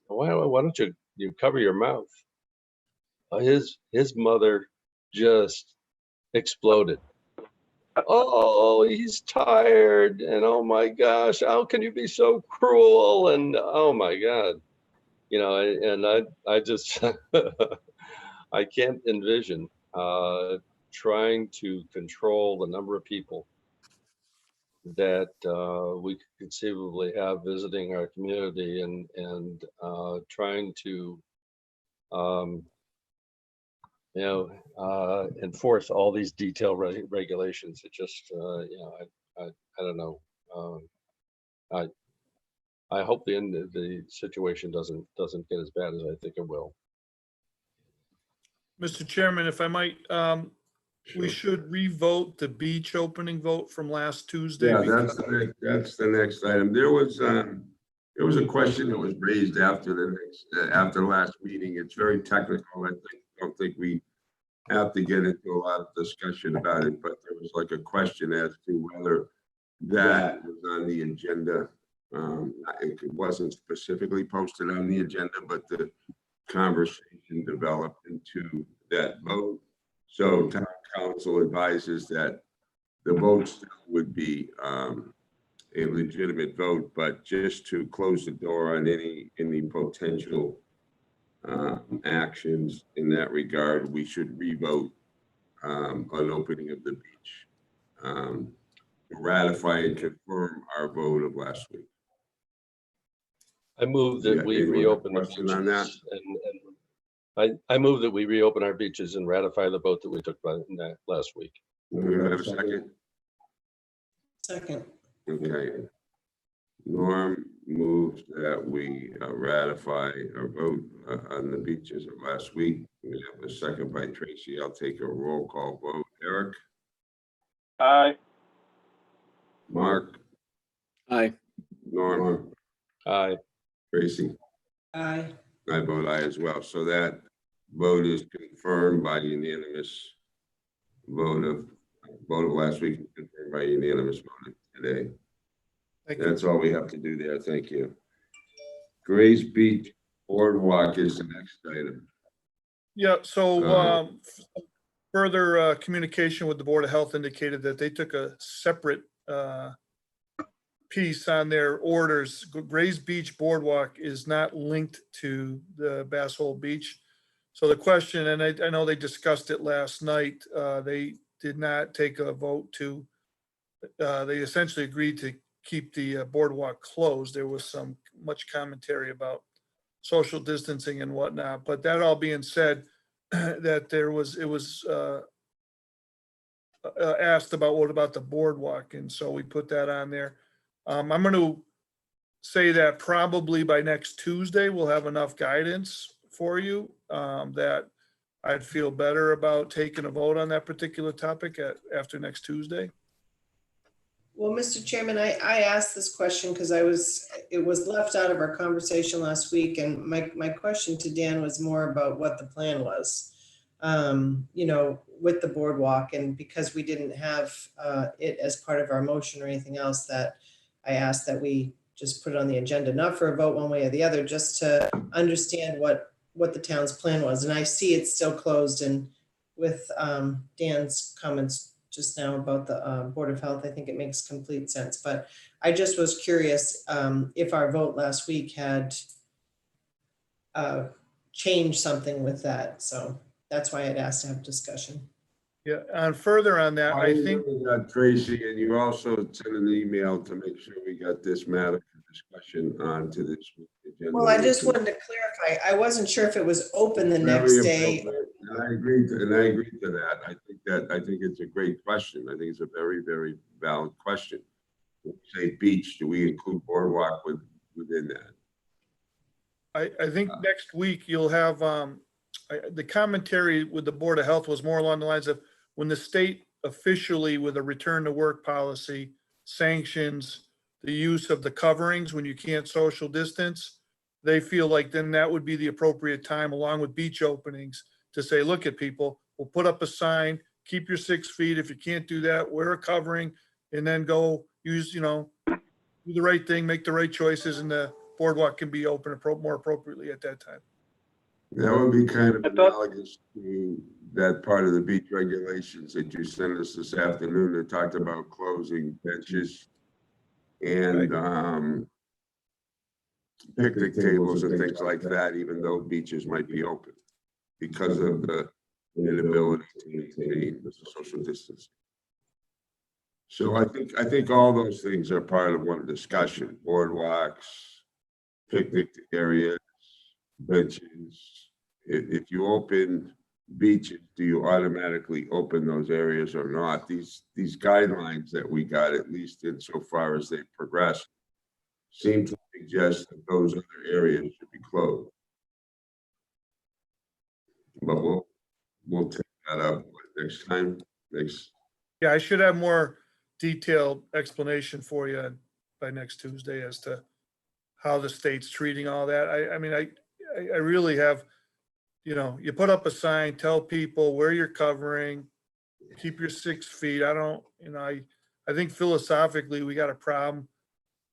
why don't you cover your mouth? His mother just exploded. Oh, he's tired, and oh my gosh, how can you be so cruel? And oh my God, and I just I can't envision trying to control the number of people that we could conceivably have visiting our community, and trying to enforce all these detailed regulations. It just I don't know. I hope the situation doesn't get as bad as I think it will. Mr. Chairman, if I might, we should revote the beach opening vote from last Tuesday. Yeah, because- that's the next item. There was a question that was raised after after the last meeting. It's very technical. I don't think we have to get into a lot of discussion about it, but there was like a question as to whether that was on the agenda. It wasn't specifically posted on the agenda, but the conversation developed into that vote. So town council advises that the vote still would be a legitimate vote, but just to close the door on any potential actions in that regard, we should revote on opening of the beach. Ratify and confirm our vote of last week. I move that we reopen the question on that? beaches, and I move that we reopen our beaches and ratify the vote that we took last week. Do we have a second? Second. Okay. Norm moves that we ratify our vote on the beaches of last week. We have a second by Tracy. I'll take a roll call vote. Eric? Aye. Mark? Aye. Norm? Aye. Tracy? Aye. I vote aye as well. So that vote is confirmed by unanimous vote of last week, confirmed by unanimous vote today. Thank you. That's all we have to do there. Thank you. Grays Beach Boardwalk is the next item. Yeah, so further communication with the Board of Health indicated that they took a separate piece on their orders. Grays Beach Boardwalk is not linked to the Bass Hole Beach. So the question, and I know they discussed it last night, they did not take a vote to, they essentially agreed to keep the boardwalk closed. There was much commentary about social distancing and whatnot, but that all being said, that it was asked about what about the boardwalk, and so we put that on there. I'm going to say that probably by next Tuesday we'll have enough guidance for you that I'd feel better about taking a vote on that particular topic after next Tuesday. Well, Mr. Chairman, I asked this question because it was left out of our conversation last week. And my question to Dan was more about what the plan was, with the boardwalk. And because we didn't have it as part of our motion or anything else, that I asked that we just put it on the agenda, not for a vote one way or the other, just to understand what the town's plan was. And I see it's still closed, and with Dan's comments just now about the Board of Health. I think it makes complete sense, but I just was curious if our vote last week had changed something with that. So that's why I'd asked to have discussion. Yeah, and further on that, I think, We got Tracy, and you also sent an email to make sure we got this matter for discussion onto this week's agenda. Well, I just wanted to clarify. I wasn't sure if it was open the next Very day. appropriate, and I agree to that. I think it's a great question. I think it's a very, very valid question. When we say beach, do we include boardwalk within that? I think next week you'll have, the commentary with the Board of Health was more along the lines of when the state officially with a return to work policy sanctions the use of the coverings when you can't social distance, they feel like then that would be the appropriate time along with beach openings to say, look at people, we'll put up a sign, keep your 6 feet. If you can't do that, wear a covering and then go use, do the right thing, make the right choices, and the boardwalk can be open more appropriately at that time. That would be kind of I thought- analogous to that part of the beach regulations that you sent us this afternoon that talked about closing benches and picnic tables and things like that, even though beaches might be open because of the inability to maintain the social distance. So I think all those things are part of one discussion: boardwalks, picnic areas, benches. If you open beaches, do you automatically open those areas or not? These guidelines that we got, at least insofar as they progress, seem to suggest that those other areas should be closed. But we'll take that up next time. Yeah, I should have more detailed explanation for you by next Tuesday as to how the state's treating all that. I mean, I really have, you put up a sign, tell people where you're covering, keep your 6 feet. I think philosophically we got a problem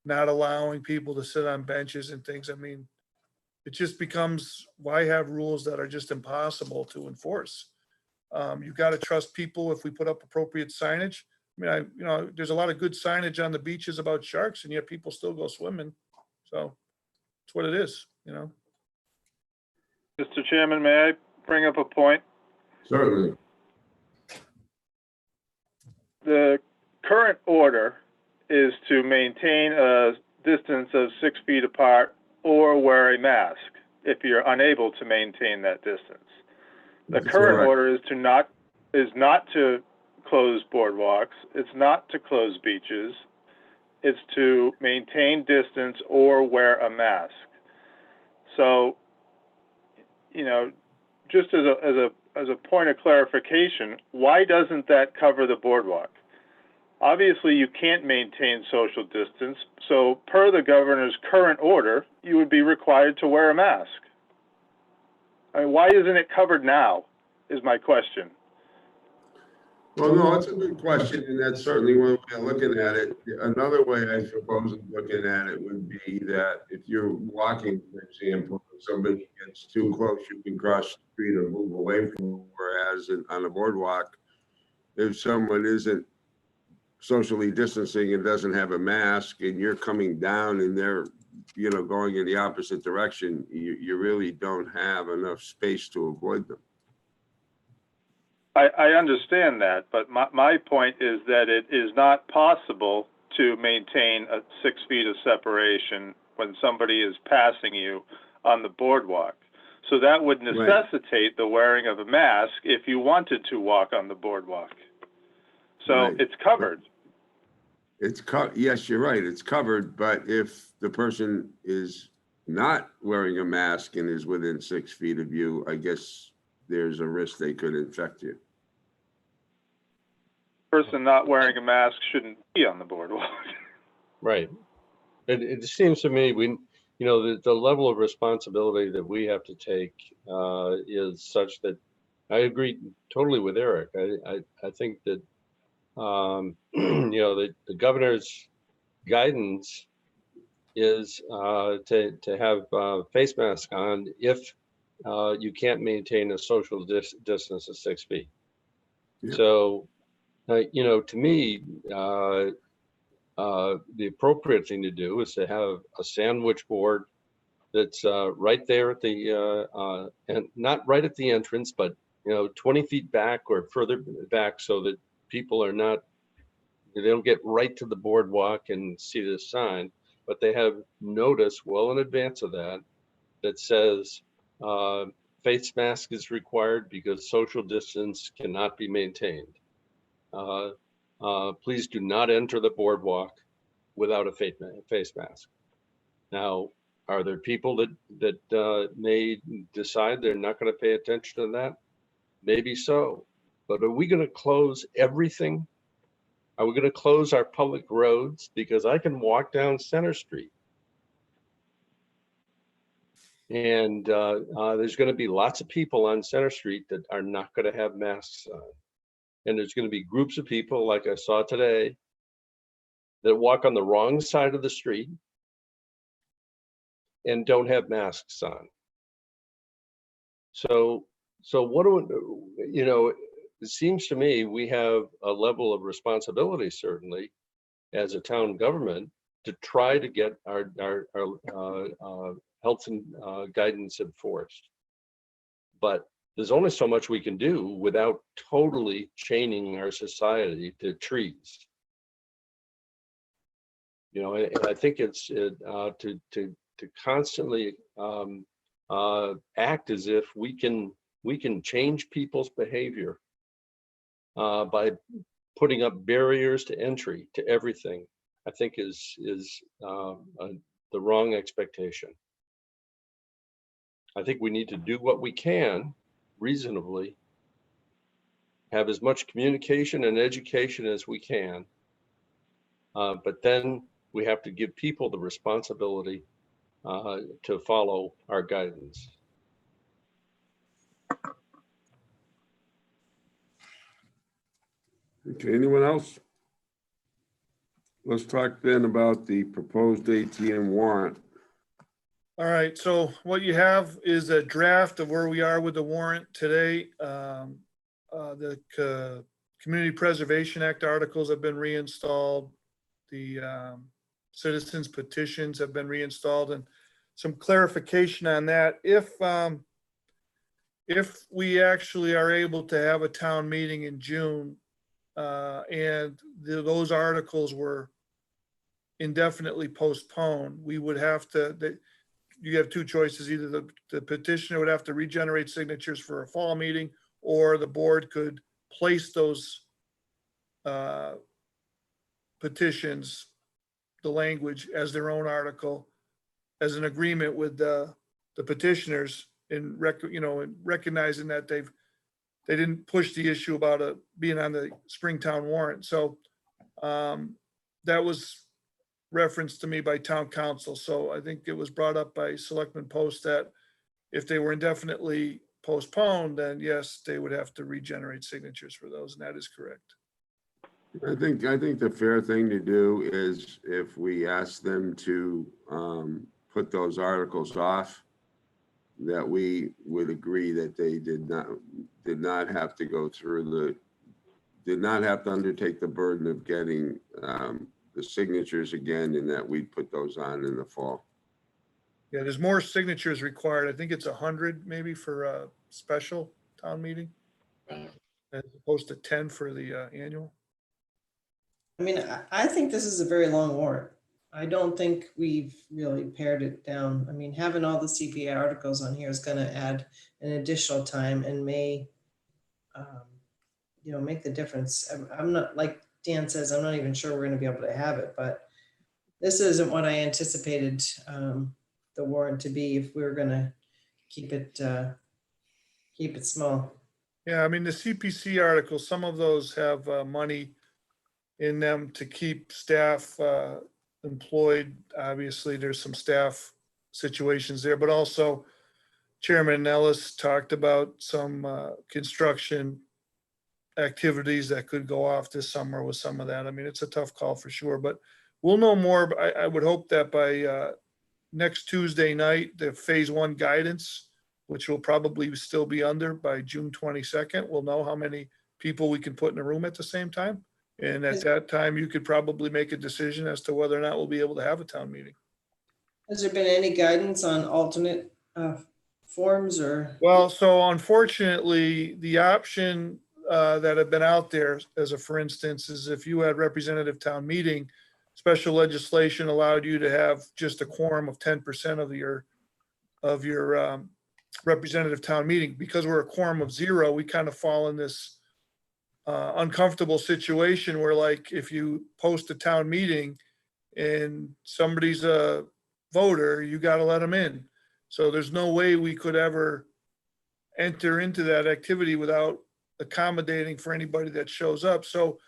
not allowing people to sit on benches and things. I mean, it just becomes, why have rules that are just impossible to enforce? You got to trust people if we put up appropriate signage. I mean, there's a lot of good signage on the beaches about sharks, and yet people still go swimming. So it's what it is, Mr. Chairman, may I bring up a point? Certainly. The current order is to maintain a distance of 6 feet apart or wear a mask if you're unable to maintain that distance. The That's current correct. order is not to close boardwalks, it's not to close beaches, it's to maintain distance or wear a mask. So, just as a point of clarification, why doesn't that cover the boardwalk? Obviously, you can't maintain social distance, so per the governor's current order, you would be required to wear a mask. I mean, why isn't it covered now, is my question. Well, no, that's a good question, and that's certainly one way of looking at it. Another way, I suppose, of looking at it would be that if you're walking, for example, if somebody gets too close, you can cross the street or move away from them, whereas on a boardwalk, if someone isn't socially distancing and doesn't have a mask and you're coming down and they're, going in the opposite direction, you really don't have enough space to avoid them. I understand that, but my point is that it is not possible to maintain 6 feet of separation when somebody is passing you on the boardwalk. So that would necessitate the wearing of a mask if you wanted to walk on the boardwalk. So Right. it's covered. Yes, you're right, it's covered, but if the person is not wearing a mask and is within 6 feet of you, I guess there's a risk they could infect you. Person not wearing a mask shouldn't be on the boardwalk. Right. It seems to me the level of responsibility that we have to take is such that I agree totally with Eric. I think that the governor's guidance is to have face masks on if you can't maintain a social distance of 6 feet. Yeah. So To me, the appropriate thing to do is to have a sandwich board that's right there at the, and not right at the entrance, but 20 feet back or further back, so that people are not, they don't get right to the boardwalk and see the sign, but they have notice well in advance of that, that says face mask is required because social distance cannot be maintained. Please do not enter the boardwalk without a face mask. Now, are there people that may decide they're not going to pay attention to that? Maybe so. But are we going to close everything? Are we going to close our public roads? Because I can walk down Center Street and there's going to be lots of people on Center Street that are not going to have masks on. And there's going to be groups of people, like I saw today, that walk on the wrong side of the street and don't have masks on. So what do it seems to me we have a level of responsibility, certainly, as a town government, to try to get our health and guidance enforced. But there's only so much we can do without totally chaining our society to trees. And I think it's to constantly act as if we can change people's behavior by putting up barriers to entry to everything, I think is the wrong expectation. I think we need to do what we can reasonably, have as much communication and education as we can, but then we have to give people the responsibility to follow our guidance. Okay, anyone else? Let's talk then about the proposed ATM warrant. All right, so what you have is a draft of where we are with the warrant today. The Community Preservation Act articles have been reinstalled. The citizens petitions have been reinstalled, and some clarification on that. If we actually are able to have a town meeting in June, and those articles were indefinitely postponed, we would have to, you have two choices. Either the petitioner would have to regenerate signatures for a fall meeting, or the board could place those petitions, the language, as their own article, as an agreement with the petitioners in recognizing that they didn't push the issue about being on the Springtown warrant. So that was referenced to me by town council. So I think it was brought up by Selectmen Post that if they were indefinitely postponed, then yes, they would have to regenerate signatures for those, and that is correct. I think the fair thing to do is, if we ask them to put those articles off, that we would agree that they did not have to undertake the burden of getting the signatures again, and that we put those on in the fall. Yeah, there's more signatures required. I think it's 100 maybe for a special town meeting, as opposed to 10 for the annual. I mean, I think this is a very long warrant. I don't think we've really pared it down. I mean, having all the CPA articles on here is going to add an additional time and may, make the difference. I'm not, like Dan says, I'm not even sure we're going to be able to have it, but this isn't what I anticipated the warrant to be if we were going to keep it small. Yeah, I mean, the CPC articles, some of those have money in them to keep staff employed. Obviously, there's some staff situations there, but also Chairman Ellis talked about some construction activities that could go off this summer with some of that. I mean, it's a tough call for sure, but we'll know more. I would hope that by next Tuesday night, the phase 1 guidance, which will probably still be under by June 22nd, we'll know how many people we can put in a room at the same time. And at Is- that time, you could probably make a decision as to whether or not we'll be able to have a town meeting. Has there been any guidance on alternate forms or? Well, so unfortunately, the option that have been out there, as a for instance, is if you had representative town meeting, special legislation allowed you to have just a quorum of 10% of your representative town meeting. Because we're a quorum of 0, we kind of fall in this uncomfortable situation where, like, if you post a town meeting and somebody's a voter, you got to let them in. So there's no way we could ever enter into that activity without accommodating for anybody that shows up. So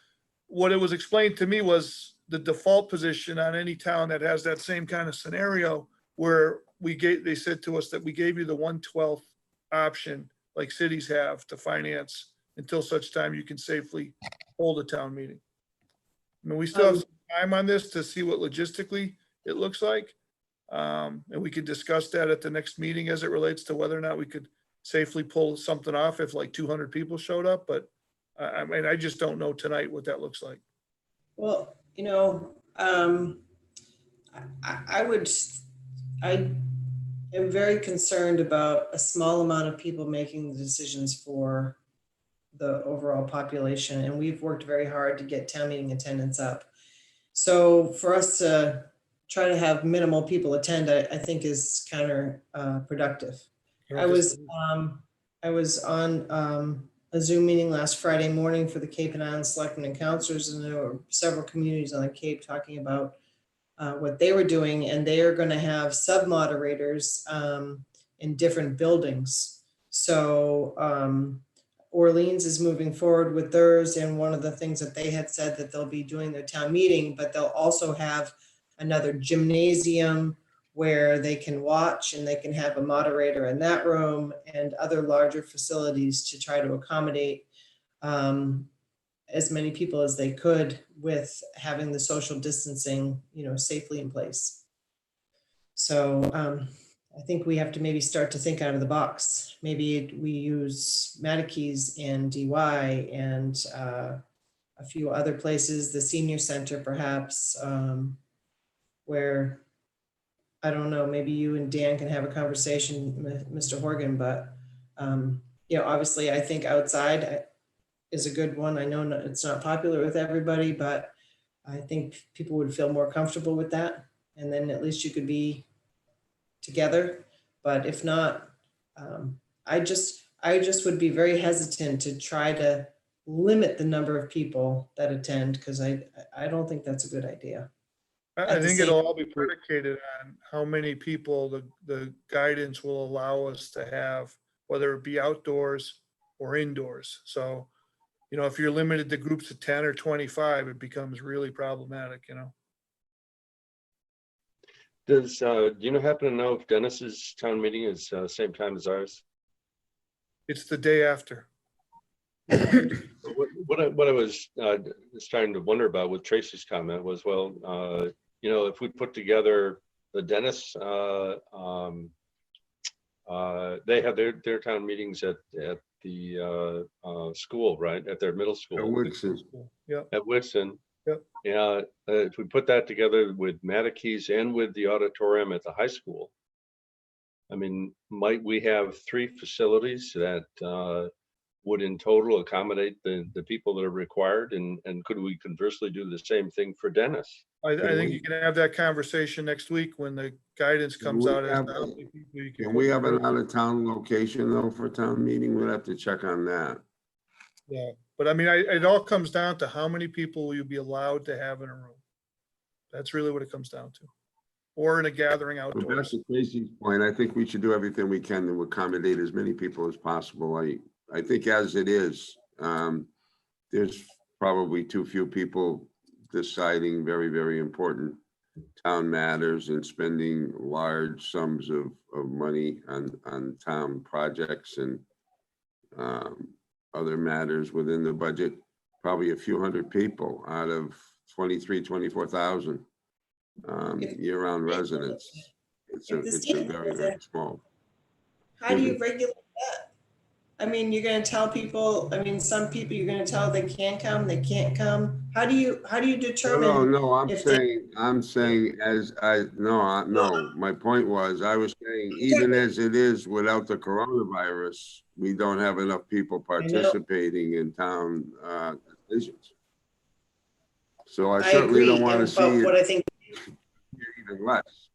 what it was explained to me was the default position on any town that has that same kind of scenario, where they said to us that we gave you the 1/12 option, like cities have, to finance until such time you can safely hold a town meeting. I mean, we still have some time on this to see what logistically it looks like. And we could discuss that at the next meeting as it relates to whether or not we could safely pull something off if like 200 people showed up. But I mean, I just don't know tonight what that looks like. Well, I am very concerned about a small amount of people making the decisions for the overall population. And we've worked very hard to get town meeting attendance up. So for us to try to have minimal people attend, I think is counterproductive. I was on a Zoom meeting last Friday morning for the Cape and Island Selectmen and Councilors, and there were several communities on the Cape talking about what they were doing, and they are going to have sub-moderators in different buildings. So Orleans is moving forward with theirs, and one of the things that they had said that they'll be doing their town meeting, but they'll also have another gymnasium where they can watch, and they can have a moderator in that room, and other larger facilities to try to accommodate as many people as they could with having the social distancing, safely in place. So I think we have to maybe start to think out of the box. Maybe we use Matakes and DY and a few other places, the senior center perhaps, where, I don't know, maybe you and Dan can have a conversation with Mr. Horgan, but obviously I think outside is a good one. I know it's not popular with everybody, but I think people would feel more comfortable with that. And then at least you could be together. But if not, I just would be very hesitant to try to limit the number of people that attend, because I don't think that's a good idea. I think it'll all be predicated on how many people the guidance will allow us to have, whether it be outdoors or indoors. So, if you're limited to groups of 10 or 25, it becomes really problematic, Does, do you happen to know if Dennis's town meeting is same time as ours? It's the day after. What I was starting to wonder about with Tracy's comment was, well, if we put together the Dennis, they have their town meetings at the school, right? At their middle school. Yeah. At Wixon. Yep. Yeah. If we put that together with Matakes and with the auditorium at the high school, I mean, might we have 3 facilities that would in total accommodate the people that are required? And could we conversely do the same thing for Dennis? I think you can have that conversation next week when the guidance comes out. Can we have an out-of-town location though for town meeting? We'll have to check on that. Yeah, but I mean, it all comes down to how many people will you be allowed to have in a room? That's really what it comes down to. Or in a gathering But outdoors. back to Tracy's point, I think we should do everything we can to accommodate as many people as possible. I think as it is, there's probably too few people deciding very, very important town matters and spending large sums of money on town projects and other matters within the budget. Probably a few hundred people out of 24,000 year-round residents. It's a very, very small. How do you regulate that? I mean, you're gonna tell people, I mean, some people you're gonna tell they can come, they can't come. How do you No, determine? no, if they- I'm saying no, my point was, I was saying, even as it is without the coronavirus, we don't have enough people I know, participating in town, decisions. So I I certainly agree, don't want to see but it what I think, even less.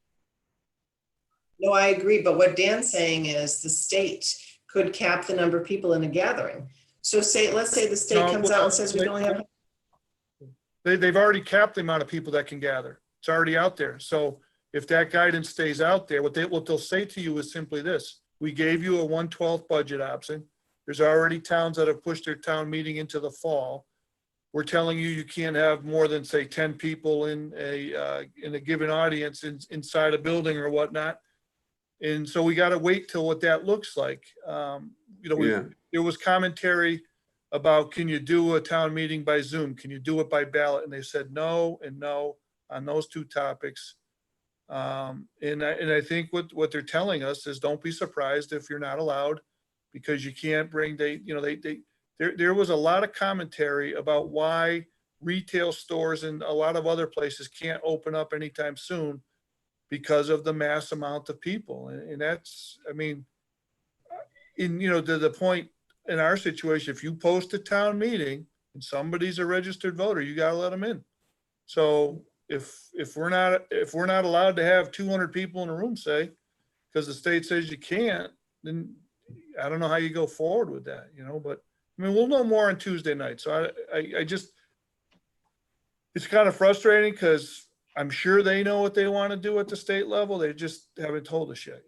no, I agree, but what Dan's saying is the state could cap the number of people in a gathering. So let's say the state No, comes out well, and says we can only have, they've already capped the amount of people that can gather. It's already out there. So if that guidance stays out there, what they'll say to you is simply this: we gave you a 1/12 budget option. There's already towns that have pushed their town meeting into the fall. We're telling you, you can't have more than, say, 10 people in a given audience inside a building or whatnot. And so we got to wait till what that looks like. Yeah, There was commentary about, can you do a town meeting by Zoom? Can you do it by ballot? And they said no and no on those two topics. And I think what they're telling us is, don't be surprised if you're not allowed, because you can't bring, there was a lot of commentary about why retail stores and a lot of other places can't open up anytime soon because of the mass amount of people. And that's, I mean, to the point in our situation, if you post a town meeting and somebody's a registered voter, you got to let them in. So if we're not allowed to have 200 people in a room, say, because the state says you can't, then I don't know how you go forward with that, but I mean, we'll know more on Tuesday night. So I just, it's kind of frustrating because I'm sure they know what they want to do at the state level. They just haven't told us yet,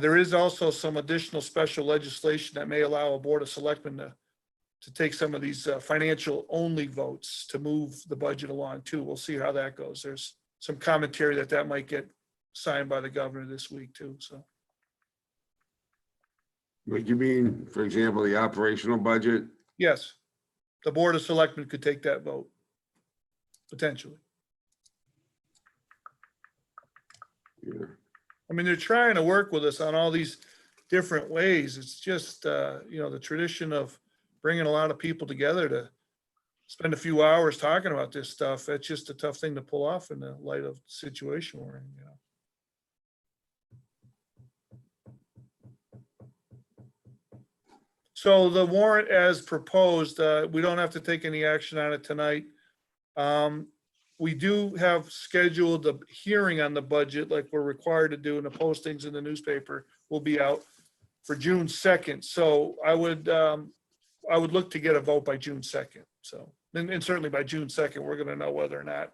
There is also some additional special legislation that may allow a board of selectmen to take some of these financial only votes to move the budget along too. We'll see how that goes. There's some commentary that might get signed by the governor this week too, so. but you mean, for example, the operational budget? Yes, the board of selectmen could take that vote, potentially. Yeah. I mean, they're trying to work with us on all these different ways. It's just, the tradition of bringing a lot of people together to spend a few hours talking about this stuff. That's just a tough thing to pull off in the light of the situation we're in, So the warrant as proposed, we don't have to take any action on it tonight. We do have scheduled a hearing on the budget like we're required to do, and the postings in the newspaper will be out for June 2nd. So I would look to get a vote by June 2nd. So, and certainly by June 2nd, we're going to know whether or not,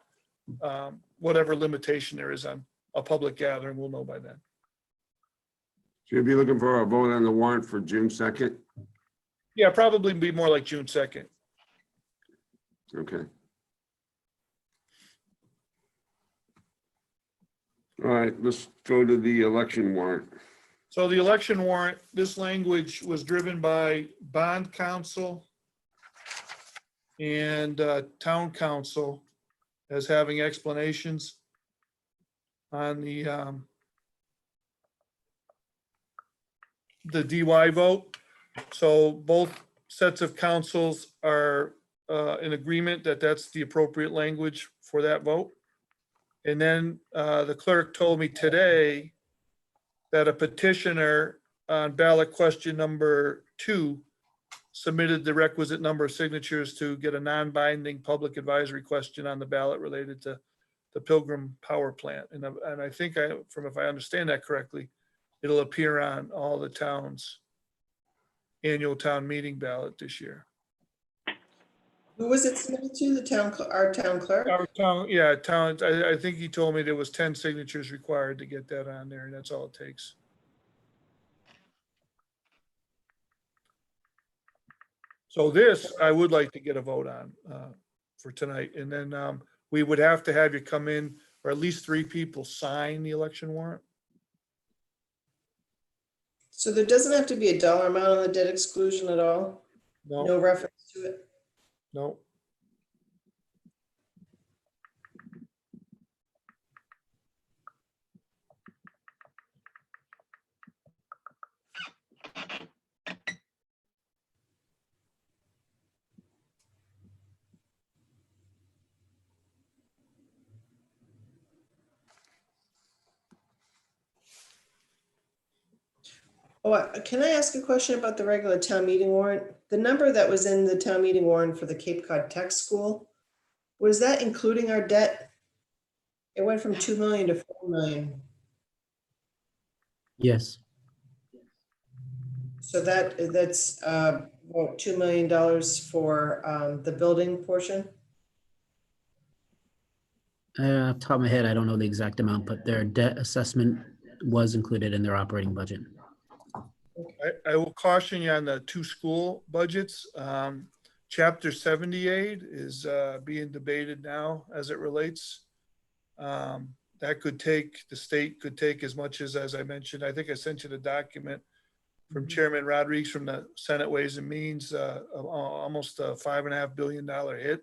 whatever limitation there is on a public gathering, we'll know by then. So you'll be looking for a vote on the warrant for June 2nd? Yeah, probably be more like June 2nd. Okay. All right, let's go to the election warrant. So the election warrant, this language was driven by bond counsel and town council as having explanations on the DY vote. So both sets of councils are in agreement that that's the appropriate language for that vote. And then the clerk told me today that a petitioner on ballot question number 2 submitted the requisite number of signatures to get a non-binding public advisory question on the ballot related to the Pilgrim Power Plant. And I think if I understand that correctly, it'll appear on all the towns' annual town meeting ballot this year. who was it submitted to? Our town clerk? Our town, yeah, towns, I think he told me there was 10 signatures required to get that on there, and that's all it takes. So this, I would like to get a vote on for tonight, and then we would have to have you come in, or at least 3 people sign the election warrant. So there doesn't have to be a dollar amount on the debt exclusion at all? No, No reference to it? no. Can I ask a question about the regular town meeting warrant? The number that was in the town meeting warrant for the Cape Cod Tech School, was that including our debt? It went from 2 million to 4 million. Yes. So that's what, $2 million for the building portion? Off the top of my head, I don't know the exact amount, but their debt assessment was included in their operating budget. I will caution you on the two school budgets. Chapter 78 is being debated now as it relates. That could take, the state could take as much as I mentioned, I think I sent you the document from Chairman Rodriguez from the Senate Ways and Means, almost a $5.5 billion hit.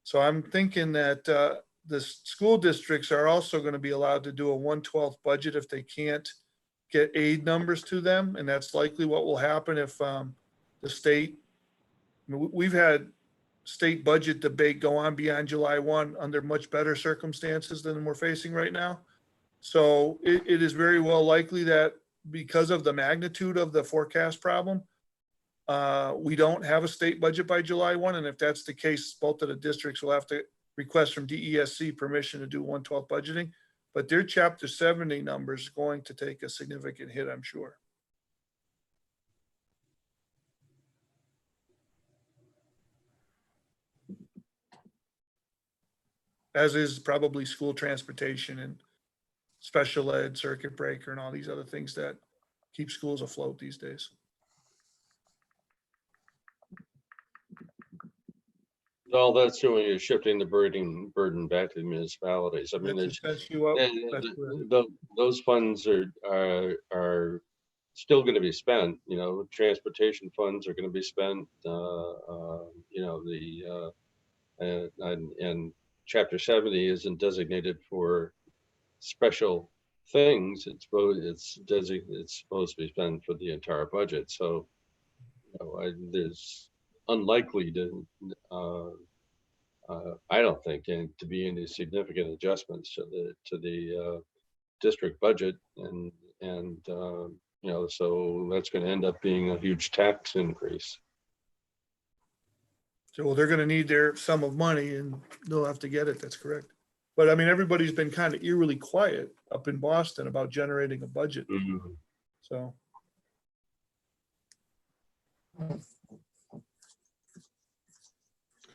So I'm thinking that the school districts are also going to be allowed to do a 1/12 budget if they can't get aid numbers to them. And that's likely what will happen if the state, we've had state budget debate go on beyond July 1 under much better circumstances than we're facing right now. So it is very well likely that because of the magnitude of the forecast problem, we don't have a state budget by July 1. And if that's the case, both of the districts will have to request from DESC permission to do 1/12 budgeting. But their Chapter 70 number is going to take a significant hit, I'm sure. As is probably school transportation and special ed, circuit breaker, and all these other things that keep schools afloat these days. All that's doing is shifting the burden back to the municipalities. I mean, That's there's, you up. and That's correct. those funds are still going to be spent. You know, transportation funds are going to be spent. You know, and Chapter 70 isn't designated for special things. It's supposed to be spent for the entire budget. So, you know, there's unlikely to, I don't think, to be any significant adjustments to the district budget, and you know, so that's going to end up being a huge tax increase. So, well, they're going to need their sum of money and they'll have to get it. That's correct. But I mean, everybody's been kind of eerily quiet up in Boston about generating a budget. Mhm. So.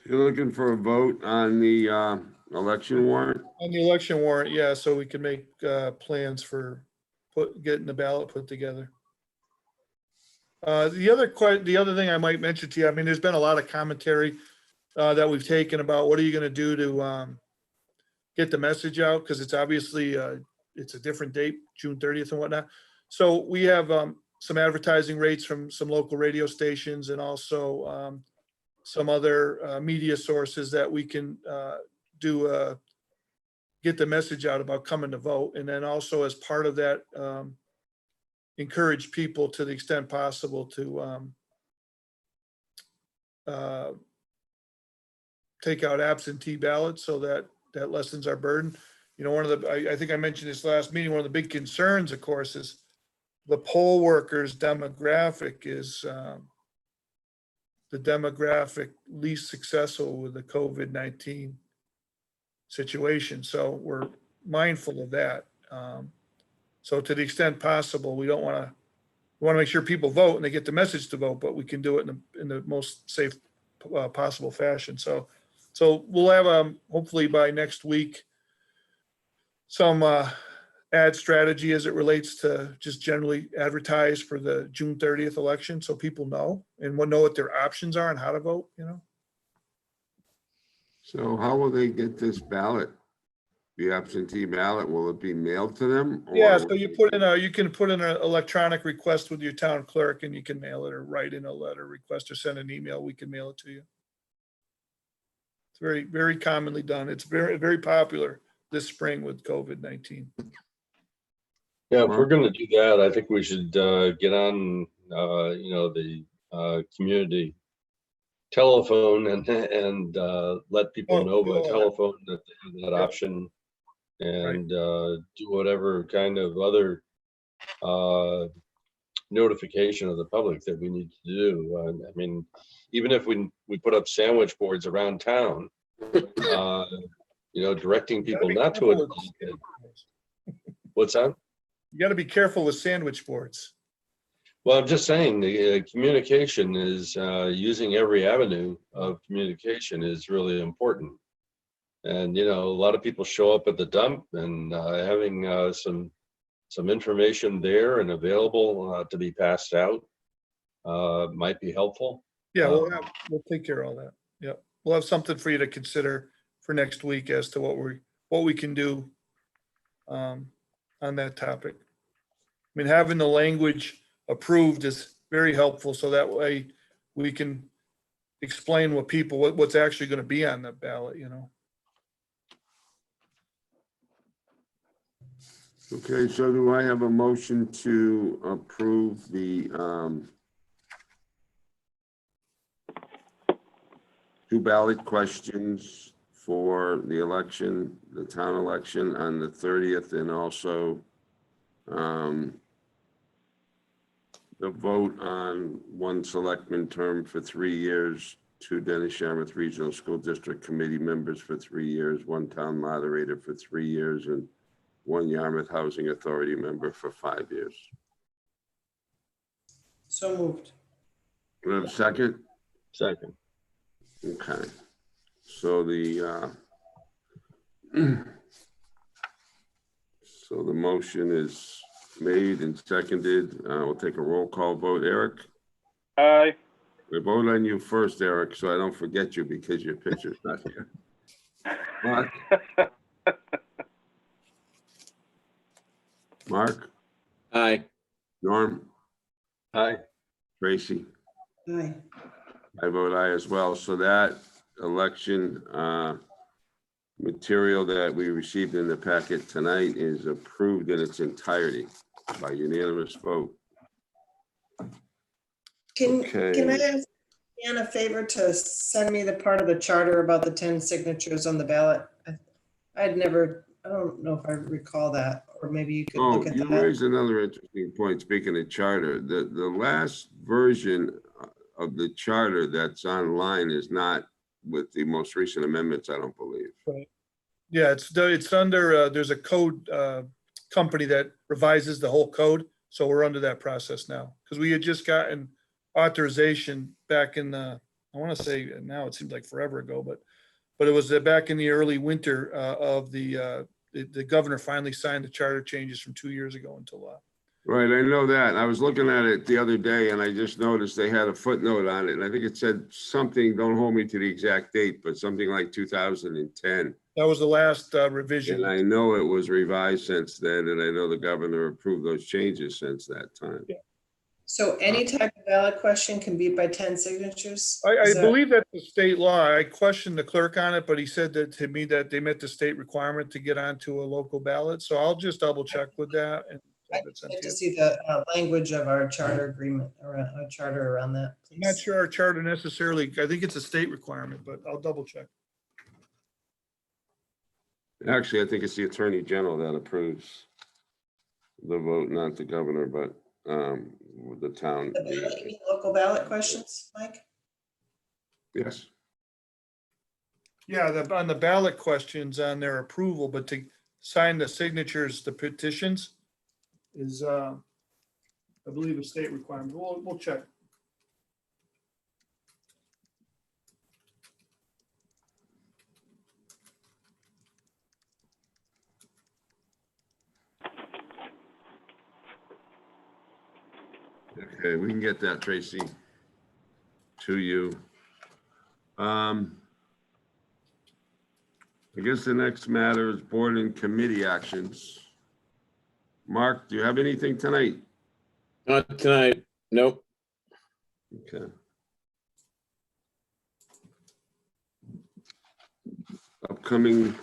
You're looking for a vote on the election warrant? On the election warrant, yeah, so we can make plans for getting the ballot put together. The other thing I might mention to you, I mean, there's been a lot of commentary that we've taken about what are you going to do to get the message out, because it's obviously it's a different date, June 30th and whatnot. So we have some advertising rates from some local radio stations and also some other media sources that we can do get the message out about coming to vote. And then also as part of that, encourage people to the extent possible to take out absentee ballots so that lessens our burden. You know, one of the, I think I mentioned this last meeting, one of the big concerns, of course, is the poll workers demographic is the demographic least successful with the COVID-19 situation. So we're mindful of that. So to the extent possible, we want to make sure people vote and they get the message to vote, but we can do it in the most safe possible fashion. So we'll have hopefully by next week some ad strategy as it relates to just generally advertise for the June 30th election, so people know and will know what their options are and how to vote. You know. So how will they get this ballot? The absentee ballot, will it be mailed to them? Yeah, so you can put in an electronic request with your town clerk and you can mail it, or write in a letter request or send an email. We can mail it to you. It's very, very commonly done. It's very, very popular this spring with COVID-19. Yeah, if we're going to do that, I think we should get on, you know, the community telephone and let people know by telephone that they have that option, and do whatever kind of other notification of the public that we need to do. I mean, even if we put up sandwich boards around town, directing people not to adopt it. What's that? You got to be careful with sandwich boards. Well, I'm just saying the communication is using every avenue of communication is really important. And, a lot of people show up at the dump, and having some information there and available to be passed out might be helpful. Yeah, we'll take care of all that. Yep. We'll have something for you to consider for next week as to what we can do on that topic. I mean, having the language approved is very helpful, so that way we can explain what's actually going to be on the ballot, Okay, so do I have a motion to approve the two ballot questions for the election, the town election on the 30th, and also the vote on one selectman term for 3 years, 2 Dennis Yarmouth Regional School District Committee members for 3 years, 1 town moderator for 3 years, and 1 Yarmouth Housing Authority member for 5 years. So moved. Do I have a second? Second. Okay. So the motion is made and seconded. We'll take a roll call vote. Eric? Aye. We vote on you first, Eric, so I don't forget you because your picture's not here. Mark? Mark? Aye. Norm? Aye. Tracy? Aye. I vote aye as well. So that election material that we received in the packet tonight is approved in its entirety by unanimous vote. Can Okay. I ask Dan a favor to send me the part of the charter about the 10 signatures on the ballot? I don't know if I recall that, or maybe you could Oh, look at you that. raised another interesting point, speaking of charter. The last version of the charter that's online is not with the most recent amendments, I don't believe. Yeah, it's under, there's a code company that revises the whole code. So we're under that process now, because we had just gotten authorization back in I want to say now it seems like forever ago, but it was back in the early winter of the governor finally signed the charter changes from 2 years ago into law. Right, I know that. I was looking at it the other day and I just noticed they had a footnote on it. And I think it said something, don't hold me to the exact date, but something like 2010. That was the last revision. And I know it was revised since then, and I know the governor approved those changes since that time. Yeah. So any type of ballot question can be by 10 signatures? I Is that- believe that's the state law. I questioned the clerk on it, but he said that to me that they met the state requirement to get onto a local ballot. So I'll just double check with that. And I'd like to see the language of our charter agreement or a charter around that. I'm not please. sure our charter necessarily, I think it's a state requirement, but I'll double check. Actually, I think it's the Attorney General that approves the vote, not the governor, but the town. The ballot, you mean local ballot questions, Mike? Yes. Yeah, on the ballot questions on their approval, but to sign the signatures, the petitions is, I believe, a state requirement. We'll check. Okay, we can get that, Tracy, to you. I guess the next matter is board and committee actions. Mark, do you have anything tonight? Not tonight. Nope. Okay. Upcoming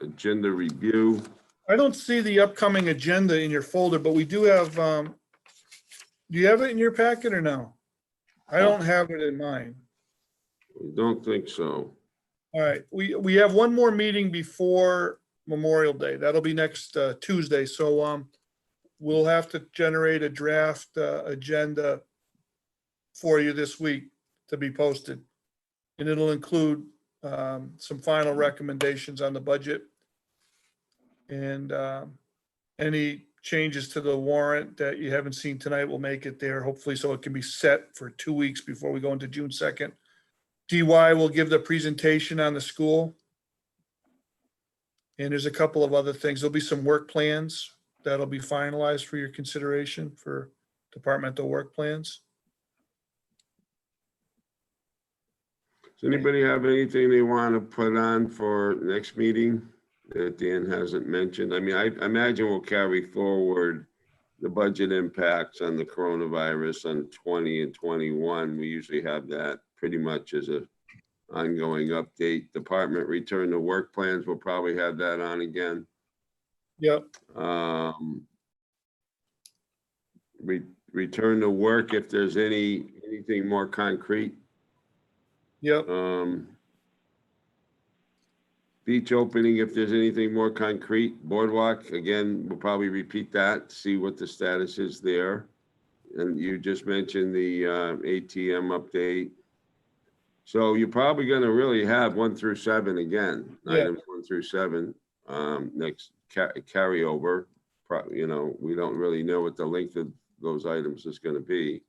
agenda review. I don't see the upcoming agenda in your folder, but we do have, do you have it in your packet or no? I don't have it in mine. I don't think so. All right, we have one more meeting before Memorial Day. That'll be next Tuesday. So we'll have to generate a draft agenda for you this week to be posted. And it'll include some final recommendations on the budget and any changes to the warrant that you haven't seen tonight will make it there, hopefully, so it can be set for 2 weeks before we go into June 2nd. DY will give the presentation on the school. And there's a couple of other things. There'll be some work plans that'll be finalized for your consideration for departmental work plans. Does anybody have anything they want to put on for next meeting that Dan hasn't mentioned? I mean, I imagine we'll carry forward the budget impacts on the coronavirus on 20 and 21. We usually have that pretty much as a ongoing update. Department return to work plans, we'll probably have that on again. Yep. Return to work if there's anything more concrete. Yep. Beach opening, if there's anything more concrete. Boardwalk, again, we'll probably repeat that, see what the status is there. And you just mentioned the ATM update. So you're probably going to really have 1 through 7 again, Yeah. items 1 through 7, next carryover. You know, we don't really know what the length of those items is going to be.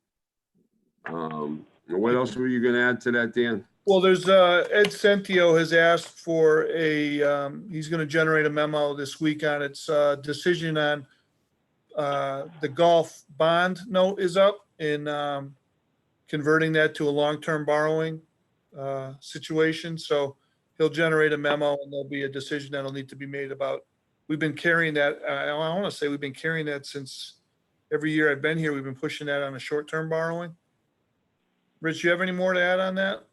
And what else were you going to add to that, Dan? Well, there's Ed Centio has asked for he's going to generate a memo this week on its decision on the golf bond note is up in converting that to a long-term borrowing situation. So he'll generate a memo and there'll be a decision that'll need to be made about. We've been carrying that. I want to say we've been carrying that since every year I've been here. We've been pushing that on a short-term borrowing. Rich, you have any more to add on that?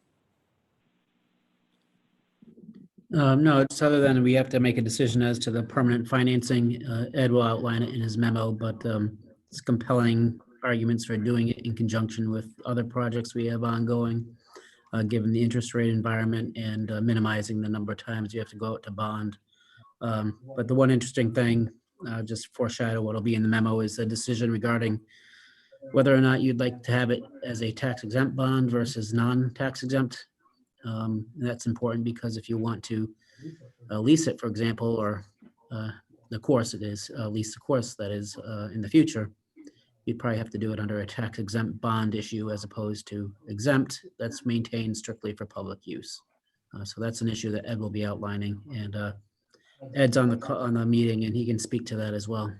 No, it's other than we have to make a decision as to the permanent financing. Ed will outline it in his memo, but it's compelling arguments for doing it in conjunction with other projects we have ongoing, given the interest rate environment and minimizing the number of times you have to go out to bond. But the one interesting thing, just foreshadow what'll be in the memo, is a decision regarding whether or not you'd like to have it as a tax exempt bond versus non-tax exempt. That's important because if you want to lease it, for example, or the course it is, lease the course that is in the future, you'd probably have to do it under a tax exempt bond issue as opposed to exempt that's maintained strictly for public use. So that's an issue that Ed will be outlining, and Ed's on the meeting and he can speak to that as well.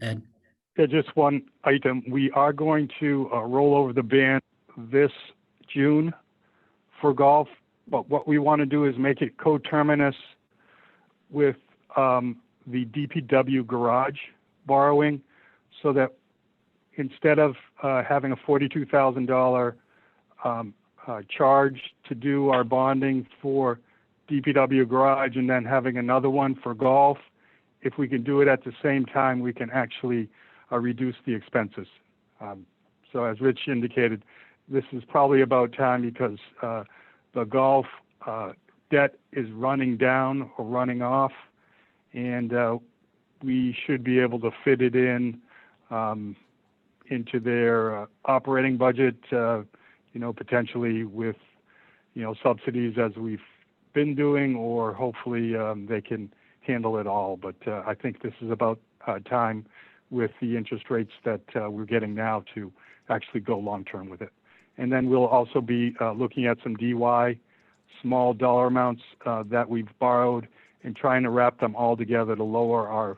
Ed? Yeah, just one item. We are going to roll over the ban this June for golf, but what we want to do is make it coterminous with the DPW garage borrowing, so that instead of having a $42,000 charge to do our bonding for DPW garage and then having another one for golf, if we can do it at the same time, we can actually reduce the expenses. So as Rich indicated, this is probably about time because the golf debt is running down or running off, and we should be able to fit it in into their operating budget, potentially with, subsidies as we've been doing, or hopefully they can handle it all. But I think this is about time with the interest rates that we're getting now to actually go long-term with it. And then we'll also be looking at some DY, small dollar amounts that we've borrowed, and trying to wrap them all together to lower our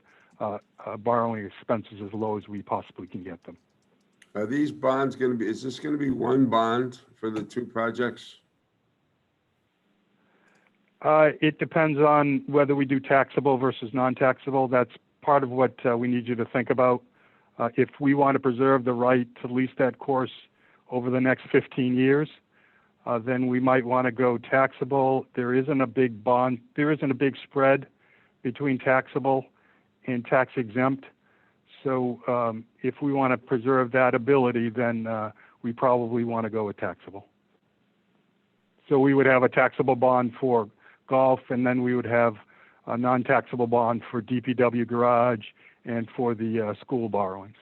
borrowing expenses as low as we possibly can get them. Are these bonds going to be, is this going to be one bond for the 2 projects? It depends on whether we do taxable versus non-taxable. That's part of what we need you to think about. If we want to preserve the right to lease that course over the next 15 years, then we might want to go taxable. There isn't a big spread between taxable and tax exempt. So if we want to preserve that ability, then we probably want to go with taxable. So we would have a taxable bond for golf, and then we would have a non-taxable bond for DPW garage and for the school borrowings.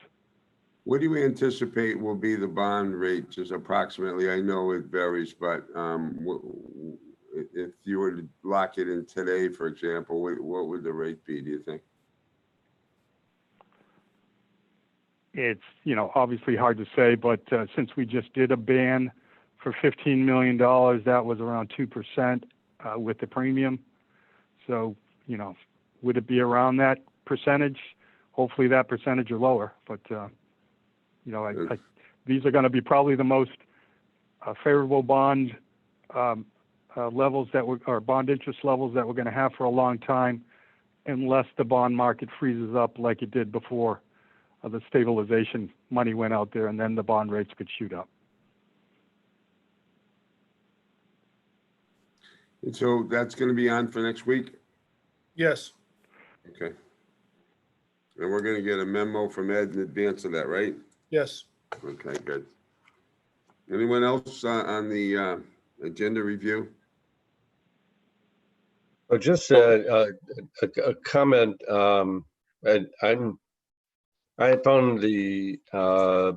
What do you anticipate will be the bond rate, just approximately? I know it varies, but if you were to lock it in today, for example, what would the rate be, do you think? It's, obviously hard to say, but since we just did a ban for $15 million, that was around 2% with the premium. So, would it be around that percentage? Hopefully that percentage or lower, but these are going to be probably the most favorable bond levels or bond interest levels that we're going to have for a long time, unless the bond market freezes up like it did before the stabilization money went out there, and then the bond rates could shoot up. And so that's going to be on for next week? Yes. Okay. And we're going to get a memo from Ed in advance of that, right? Yes. Okay, good. Anyone else on the agenda review? Just a comment. I found the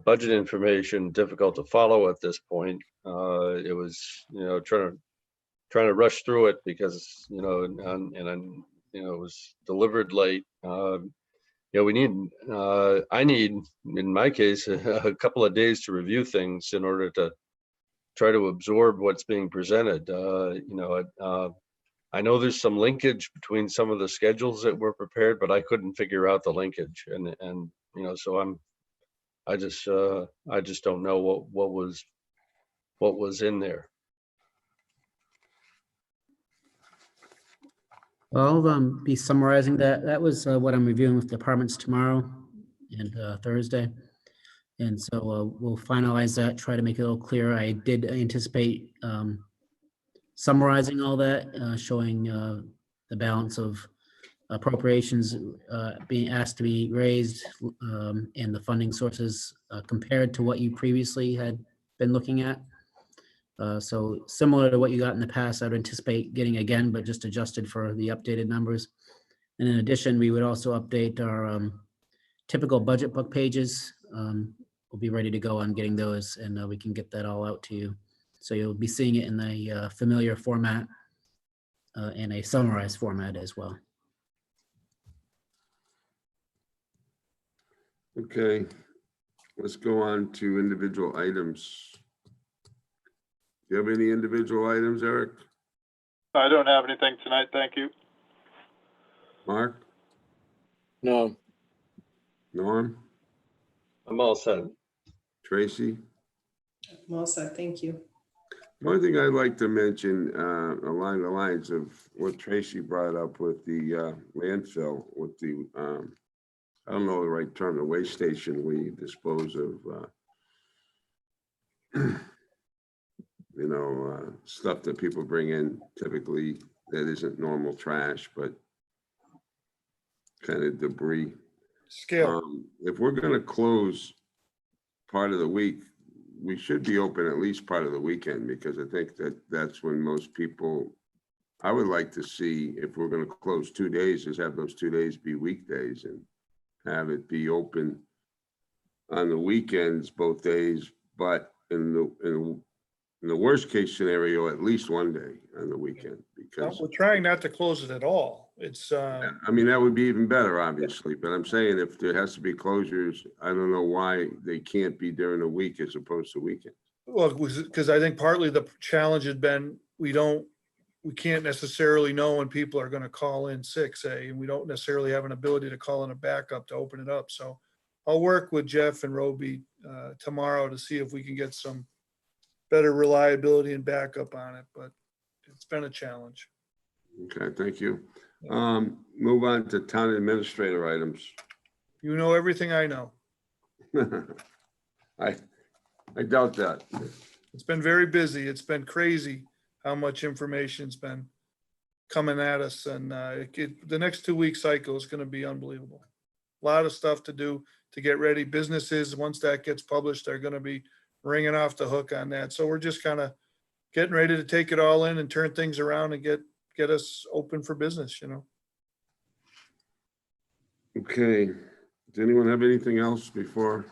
budget information difficult to follow at this point. It was, trying to rush through it because, it was delivered late. I need, in my case, a couple of days to review things in order to try to absorb what's being presented. I know there's some linkage between some of the schedules that were prepared, but I couldn't figure out the linkage, and so I just don't know what was in there. I'll be summarizing that. That was what I'm reviewing with departments tomorrow and Thursday. And so we'll finalize that, try to make it a little clearer. I did anticipate summarizing all that, showing the balance of appropriations being asked to be raised and the funding sources compared to what you previously had been looking at. So similar to what you got in the past, I'd anticipate getting again, but just adjusted for the updated numbers. And in addition, we would also update our typical budget book pages. We'll be ready to go on getting those, and we can get that all out to you. So you'll be seeing it in a familiar format and a summarized format as well. Okay, let's go on to individual items. Do you have any individual items, Eric? I don't have anything tonight, thank you. Mark? No. Norm? I'm all set. Tracy? I'm all set, thank you. One thing I'd like to mention along the lines of what Tracy brought up with the landfill, with the, I don't know the right term, the waste station we dispose of, stuff that people bring in typically that isn't normal trash, but kind of debris. Scale. If we're going to close part of the week, we should be open at least part of the weekend, because I think that's when most people, I would like to see, if we're going to close 2 days, is have those 2 days be weekdays and have it be open on the weekends both days, but in the worst case scenario, at least 1 day on the weekend, because We're trying not to close it at all. It's, I mean, that would be even better, obviously, but I'm saying if there has to be closures, I don't know why they can't be during the week as opposed to weekends. well, because I think partly the challenge had been, we can't necessarily know when people are going to call in sick, say, and we don't necessarily have an ability to call in a backup to open it up. So I'll work with Jeff and Roby tomorrow to see if we can get some better reliability and backup on it, but it's been a challenge. Okay, thank you. Move on to town administrator items. You know everything I know. I doubt that. It's been very busy. It's been crazy how much information's been coming at us, and the next 2 week cycle is going to be unbelievable. A lot of stuff to do to get ready. Businesses, once that gets published, they're going to be ringing off the hook on that. So we're just kind of getting ready to take it all in and turn things around and get us open for business, Okay, does anyone have anything else before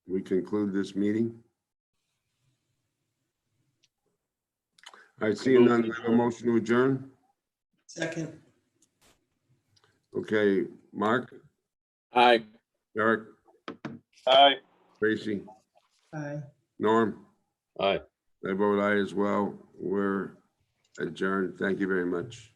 we conclude this meeting? All right, seeing none, we have a motion to adjourn. Second. Okay, Mark, Aye. Eric, Aye. Tracy, Aye. Norm, Aye. I vote aye as well. We're adjourned. Thank you very much.